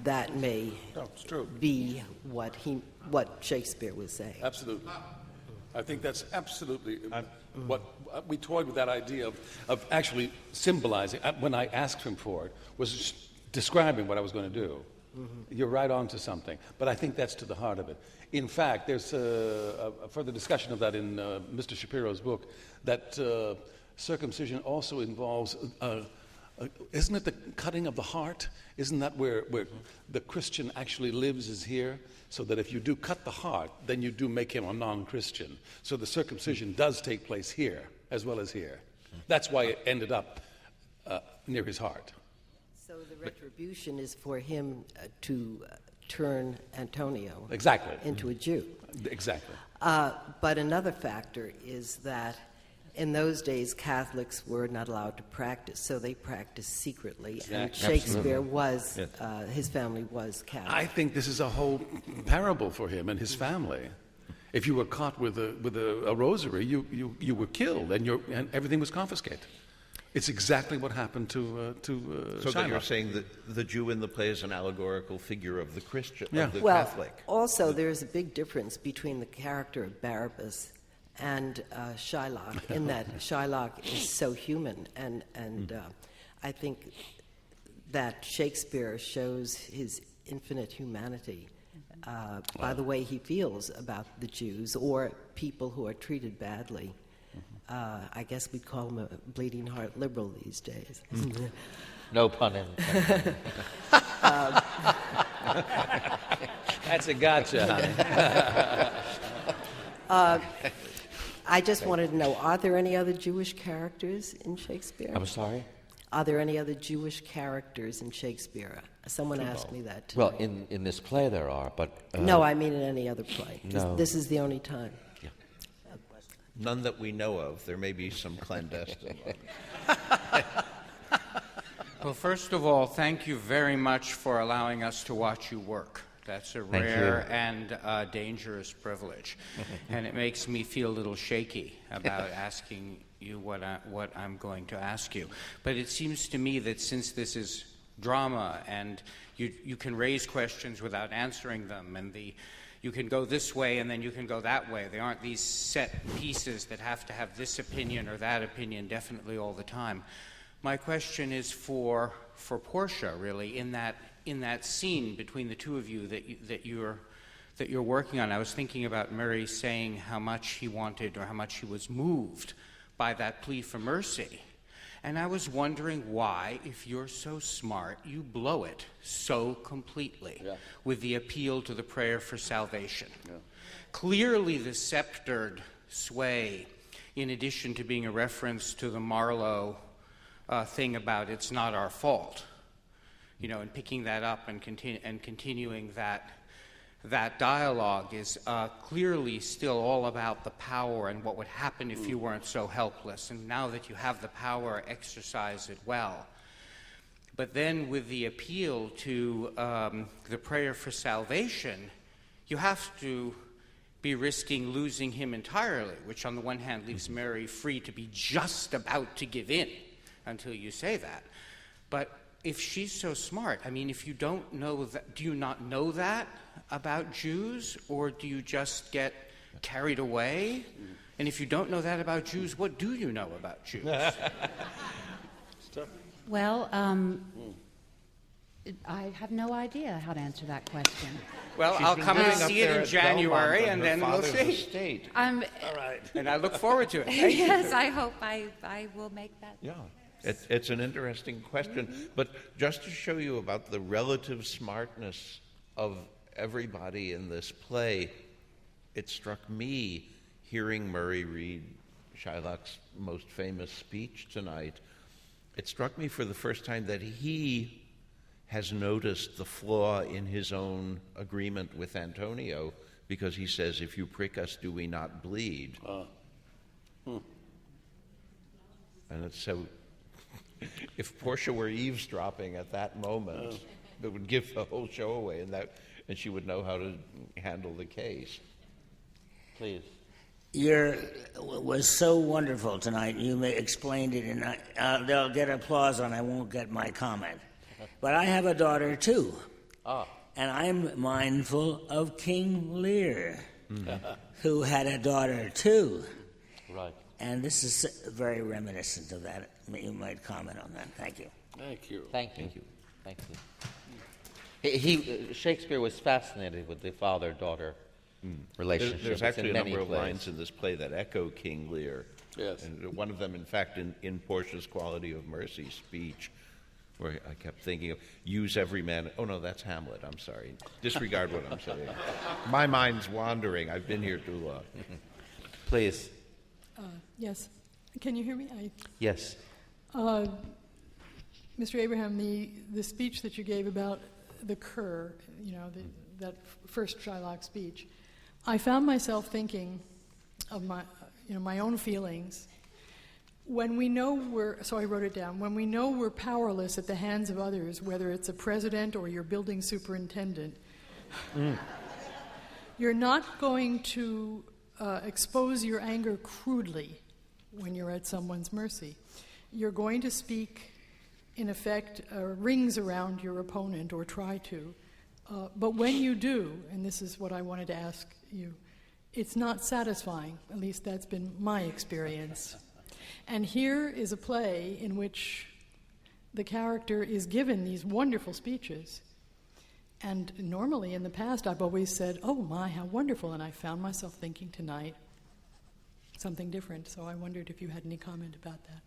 that may it's true. be what Shakespeare was saying. Absolutely. I think that's absolutely what we toyed with, that idea of actually symbolizing. When I asked him for it, was describing what I was going to do. Mm-hmm. You're right on to something. But I think that's to the heart of it. In fact, there's a further discussion of that in Mr. Shapiro's book, that circumcision also involves, isn't it the cutting of the heart? Isn't that where the Christian actually lives, is here? So that if you do cut the heart, then you do make him a non-Christian. So the circumcision does take place here as well as here. That's why it ended up near his heart. So the retribution is for him to turn Antonio into a Jew. Exactly. But another factor is that in those days Catholics were not allowed to practice, so they practiced secretly. And Shakespeare was, his family was Catholic. I think this is a whole parable for him and his family. If you were caught with a rosary, you were killed, and everything was confiscated. It's exactly what happened to So that you're Shylock. saying that the Jew in the play is an allegorical figure of the Christian, Yeah. of the Well, Catholic. also there's a big difference between the character of Barabas and Shylock, in that Shylock is so human, and I think that Shakespeare shows his infinite humanity by the way he feels about the Jews or people who are treated badly. I guess we'd call him a bleeding heart liberal these days. No pun intended. That's a gotcha, honey. I just wanted to know, are there any other Jewish characters in Shakespeare? I'm sorry? Are there any other Jewish characters in Shakespeare? Someone asked me that too. Well, in this play there are, but... No, I mean in any other play. No. This is the only time. None that we know of. There may be some clandestine ones. Well, first of all, thank you very much for allowing us to watch you work. That's a rare and dangerous privilege. And it makes me feel a little shaky about asking you what I'm going to ask you. But it seems to me that since this is drama and you can raise questions without answering them, and you can go this way and then you can go that way. They aren't these set pieces that have to have this opinion or that opinion definitely all the time. My question is for Portia, really, in that scene between the two of you that you're working on. I was thinking about Murray saying how much he wanted or how much he was moved by that plea for mercy. And I was wondering why, if you're so smart, you blow it so completely with the appeal to the prayer for salvation. Yeah. Clearly the sceptered sway, in addition to being a reference to the Marlowe thing about it's not our fault, and picking that up and continuing that dialogue is clearly still all about the power and what would happen if you weren't so helpless. And now that you have the power, exercise it well. But then with the appeal to the prayer for salvation, you have to be risking losing him entirely, which on the one hand leaves Mary free to be just about to give in until you say that. But if she's so smart, if you don't know that, do you not know that about Jews, or do you just get carried away? And if you don't know that about Jews, what do you know about Jews? Well, I have no idea how to answer that question. Well, I'll come and see it in January, and then we'll see. All right. And I look forward to it. Yes, I hope I will make that. Yeah. It's an interesting question, but just to show you about the relative smartness of everybody in this play, it struck me hearing Murray read Shylock's most famous speech tonight. It struck me for the first time that he has noticed the flaw in his own agreement with Antonio, because he says, "If you prick us, do we not bleed?" And it's so... If Portia were eavesdropping at that moment, it would give the whole show away, and she would know how to handle the case. Please. Was so wonderful tonight. You explained it, and they'll get applause, and I won't get my comment. But I have a daughter too, and I'm mindful of King Lear, who had a daughter too. Right. And this is very reminiscent of that. You might comment on that. Thank you. Thank you. Thank you. Thank you. Shakespeare was fascinated with the father-daughter relationship. There's actually a number of plays. lines in this play that echo King Lear. Yes. And one of them, in fact, in Portia's Quality of Mercy speech, where I kept thinking of, use every man... Oh, no, that's Hamlet. I'm sorry. Disregard what I'm saying. My mind's wandering. I've been here too long. Please. Yes. Can you hear me? Yes. Mr. Abraham, the speech that you gave about the cur, that first Shylock speech, I found myself thinking of my own feelings. When we know so I wrote it down, when we know we're powerless at the hands of others, whether it's a president or your building superintendent, you're not going to expose your anger crudely when you're at someone's mercy. you're going to speak, in effect, rings around your opponent, or try to. But when you do, and this is what I wanted to ask you, it's not satisfying. At least that's been my experience. And here is a play in which the character is given these wonderful speeches. And normally in the past I've always said, oh my, how wonderful, and I found myself thinking tonight something different. So I wondered if you had any comment about that.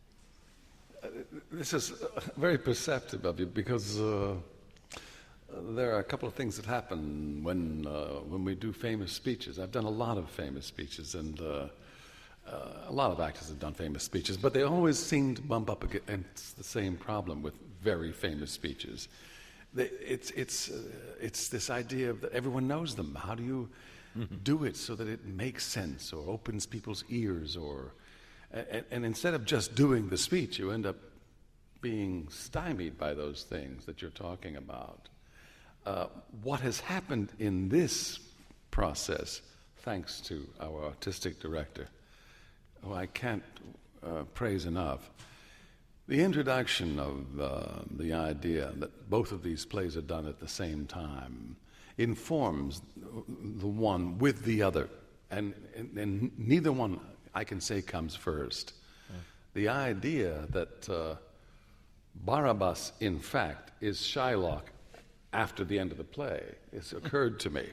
This is very perceptive of you, because there are a couple of things that happen when we do famous speeches. I've done a lot of famous speeches, and a lot of actors have done famous speeches, but they always seem to bump up against the same problem with very famous speeches. It's this idea that everyone knows them. How do you do it so that it makes sense or opens people's ears? And instead of just doing the speech, you end up being stymied by those things that you're talking about. What has happened in this process, thanks to our artistic director, who I can't praise enough, the introduction of the idea that both of these plays are done at the same time informs the one with the other, and neither one, I can say, comes first. The idea that Barabas, in fact, is Shylock after the end of the play, it's occurred to me.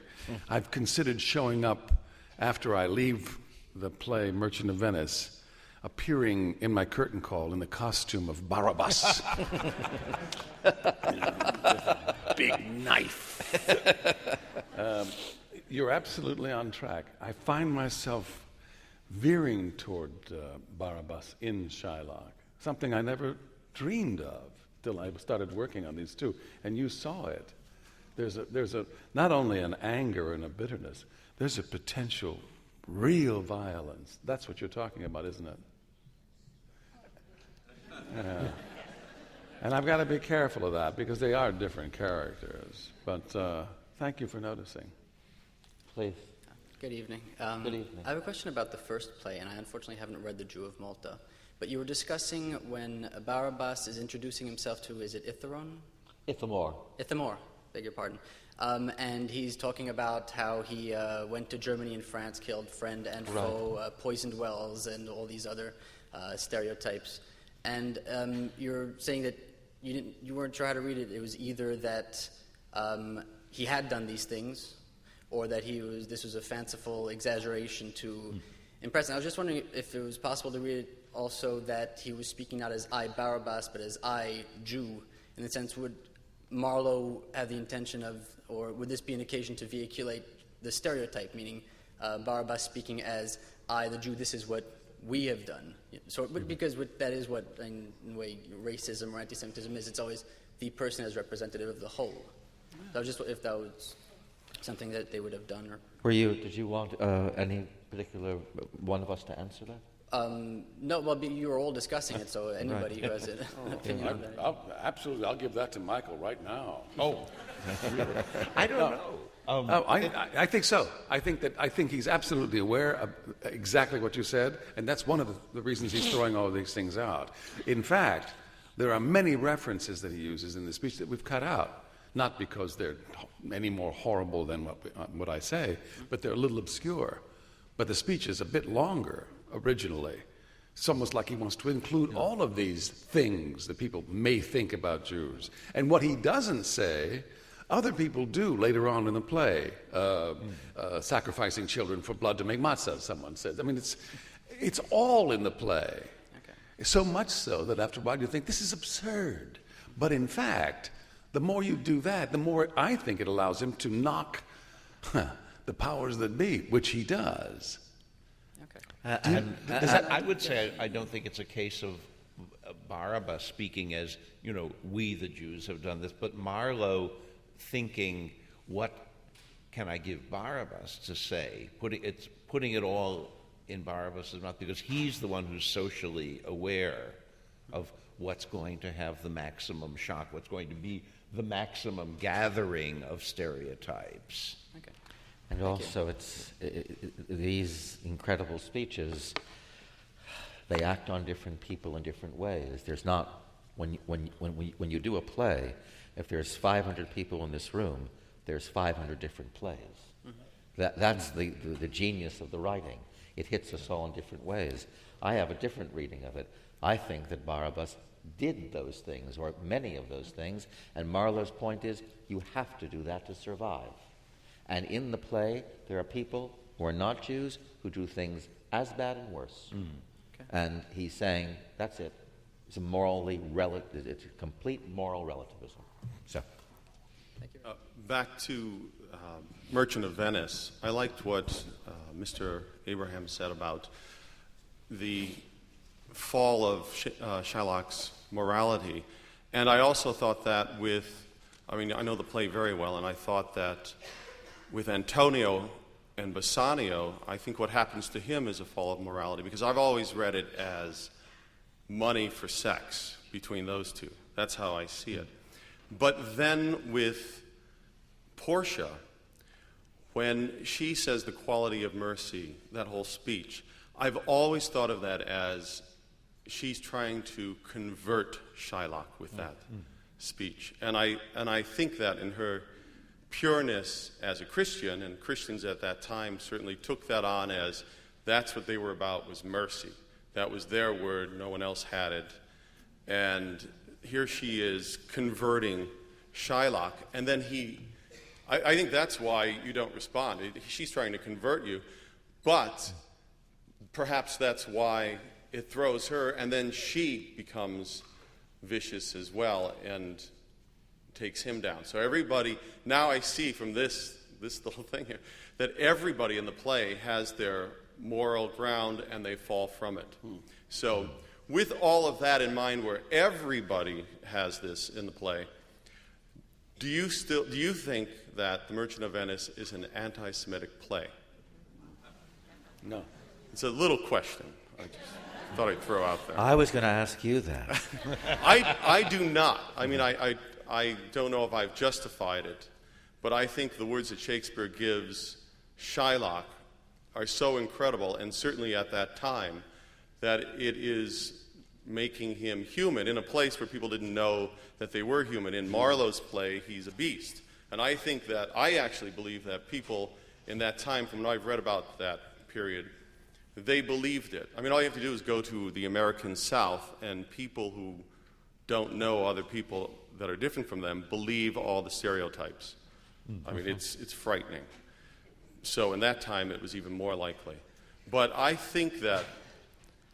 I've considered showing up after I leave the play Merchant of Venice, appearing in my curtain call in the costume of Barabas. Big knife. You're absolutely on track. I find myself veering toward Barabas in Shylock, something I never dreamed of till I started working on these two, and you saw it. There's a not only an anger and a bitterness, there's a potential real violence. That's what you're talking about, isn't it? And I've got to be careful of that, because they are different characters. But thank you for noticing. Please. Good evening. Good evening. I have a question about the first play, and I unfortunately haven't read The Jew of Malta. But you were discussing when Barabas is introducing himself to, is it Itharon? Ithamore. Ithamore, beg your pardon. And he's talking about how he went to Germany and France, killed friend and foe, poisoned wells, and all these other stereotypes. And you're saying that you weren't sure how to read it. It was either that he had done these things, or that this was a fanciful exaggeration to impress. And I was just wondering if it was possible to read it also that he was speaking not as I, Barabas, but as I, Jew. In the sense, would Marlowe have the intention of, or would this be an occasion to vehiculate the stereotype, meaning Barabas speaking as I, the Jew, this is what we have done. So, because that is what, in a way, racism or anti-Semitism is. It's always the person as representative of the whole. So I was just, if that was something that they would have done. Or Did you want any particular one of us to answer that? No, well, you were all discussing it, so anybody who has an opinion on that. Absolutely, I'll give that to Michael right now. I don't know. I think so. I think he's absolutely aware of exactly what you said, and that's one of the reasons he's throwing all these things out. In fact, there are many references that he uses in the speech that we've cut out, not because they're any more horrible than what I say, but they're a little obscure. But the speech is a bit longer originally. It's almost like he wants to include all of these things that people may think about Jews. And what he doesn't say, other people do later on in the play. Sacrificing children for blood to make matzah, someone says. I mean, it's all in the play. Okay. So much so that after a while you think, this is absurd. But in fact, the more you do that, the more I think it allows him to knock the powers that be, which he does. I would say I don't think it's a case of Barabas speaking as, we the Jews have done this, but Marlowe thinking, what can I give Barabas to say? Putting it all in Barabas' mouth, because he's the one who's socially aware of what's going to have the maximum shock, what's going to be the maximum gathering of stereotypes. Okay. And also, these incredible speeches They act on different people in different ways. There's not, when you do a play, if there's 500 people in this room, there's 500 different plays. That's the genius of the writing. It hits us all in different ways. I have a different reading of it. I think that Barabas did those things, or many of those things, and Marlowe's point is you have to do that to survive. And in the play, there are people who are not Jews who do things as bad and worse. Okay. And he's saying, that's it. It's it's a complete moral relativism. So, Thank you. Back to Merchant of Venice, I liked what Mr. Abraham said about the fall of Shylock's morality. And I also thought that I know the play very well, and I thought that with Antonio and Bassanio, I think what happens to him is a fall of morality, because I've always read it as money for sex between those two. That's how I see it. But then with Portia, when she says the quality of mercy, that whole speech, I've always thought of that as she's trying to convert Shylock with that speech. And I think that in her pureness as a Christian, and Christians at that time certainly took that on as that's what they were about, was mercy. That was their word, no one else had it. And here she is converting Shylock, and then I think that's why you don't respond. She's trying to convert you, but perhaps that's why it throws her, and then she becomes vicious as well and takes him down. So everybody, now I see from this little thing here, that everybody in the play has their moral ground and they fall from it. So with all of that in mind, where everybody has this in the play, do you think that The Merchant of Venice is an anti-Semitic play? No. It's a little question. I just thought I'd throw out there. I was going to ask you that. I do not. I mean, I don't know if I've justified it, but I think the words that Shakespeare gives Shylock are so incredible, and certainly at that time, that it is making him human in a place where people didn't know that they were human. In Marlowe's play, he's a beast. And I think that, I actually believe that people in that time, from what I've read about that period, they believed it. I mean, all you have to do is go to the American South, and people who don't know other people that are different from them believe all the stereotypes. I mean, it's frightening. So in that time, it was even more likely. But I think that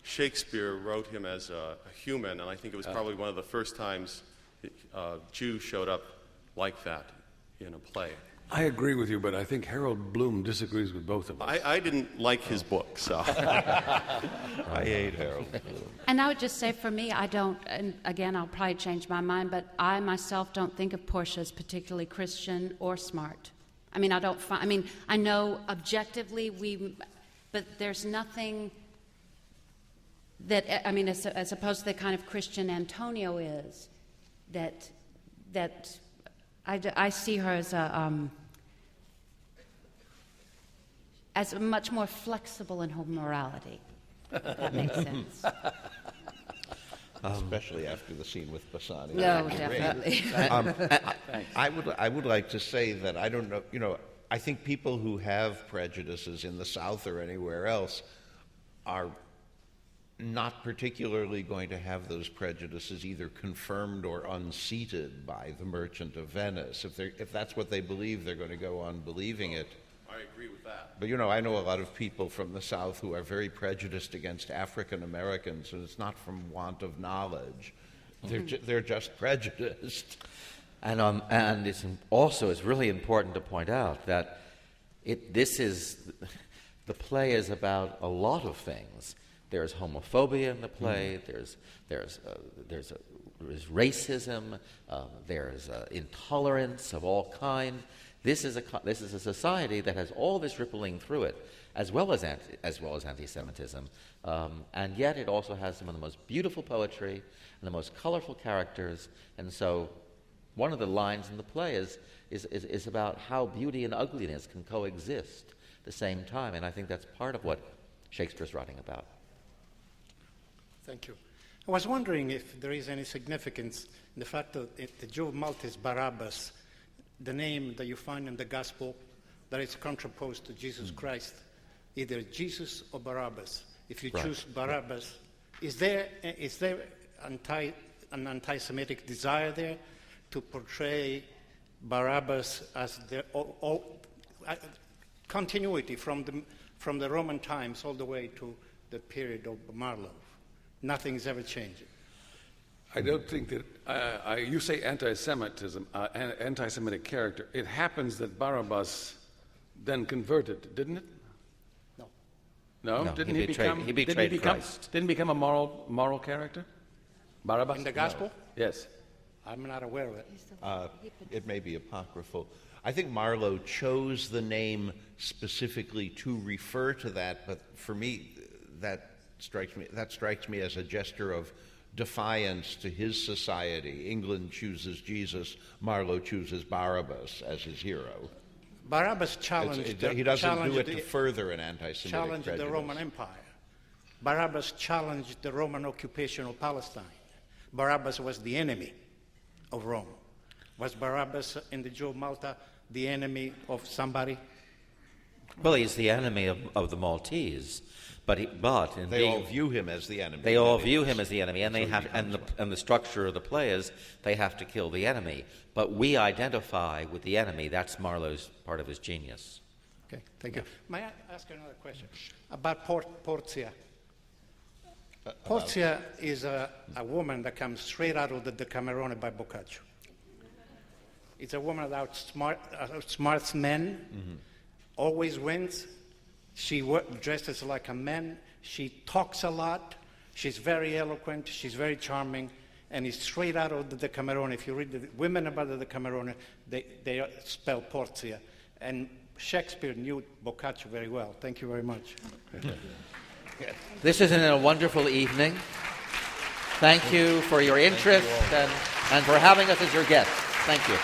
Shakespeare wrote him as a human, and I think it was probably one of the first times Jews showed up like that in a play. I agree with you, but I think Harold Bloom disagrees with both of us. I didn't like his book, so. I hate Harold Bloom. And I would just say for me, I don't, and again, I'll probably change my mind, but I myself don't think of Portia as particularly Christian or smart. I mean, I know objectively but there's nothing that, as opposed to the kind of Christian Antonio is, that I see her as much more flexible in her morality, if that makes sense. Especially after the scene with Bassanio. No, definitely. I would like to say that I don't know, I think people who have prejudices in the South or anywhere else are not particularly going to have those prejudices either confirmed or unseated by The Merchant of Venice. If that's what they believe, they're going to go on believing it. I agree with that. But I know a lot of people from the South who are very prejudiced against African Americans, and it's not from want of knowledge. They're just prejudiced. And it's really important to point out that the play is about a lot of things. There's homophobia in the play. There's racism. There's intolerance of all kind. This is a society that has all this rippling through it, as well as anti-Semitism, and yet it also has some of the most beautiful poetry and the most colorful characters. And so, one of the lines in the play is about how beauty and ugliness can coexist at the same time, and I think that's part of what Shakespeare's writing about. Thank you. I was wondering if there is any significance in the fact that the Jew of Malta is Barabas, the name that you find in the Gospel that is contraposed to Jesus Christ, either Jesus or Barabbas. If you choose Barabbas, is there an anti-Semitic desire there to portray Barabbas as the continuity from the Roman times all the way to the period of Marlowe? Nothing's ever changed. I don't think that you say anti-Semitism, anti-Semitic character. It happens that Barabas then converted, didn't it? No. No, no, didn't he betrayed Christ. Didn't become a moral character? Barabas in the Gospel? No. Yes. I'm not aware of it. It may be apocryphal. I think Marlowe chose the name specifically to refer to that, but for me, that strikes me as a gesture of defiance to his society. England chooses Jesus, Marlowe chooses Barabbas as his hero. Barabbas challenged he doesn't do it to further an anti-Semitic challenged prejudice. the Roman Empire. Barabbas challenged the Roman occupation of Palestine. Barabbas was the enemy of Rome. Was Barabbas in the Jew of Malta the enemy of somebody? Well, he's the enemy of the Maltese, they all view him as the enemy. They all view him as the enemy, and the structure of the play is they have to kill the enemy. But we identify with the enemy. That's Marlowe's part of his genius. Okay, thank you. May I ask another question about Portia? Portia is a woman that comes straight out of the Decamerone by Boccaccio. It's a woman that outsmarts men, always wins. She dresses like a man. She talks a lot. She's very eloquent. She's very charming. And it's straight out of the Decamerone. If you read the women about the Decamerone, they spell Portia. And Shakespeare knew Boccaccio very well. Thank you very much. This has been a wonderful evening. Thank you for your interest and for having us as your guests. Thank you.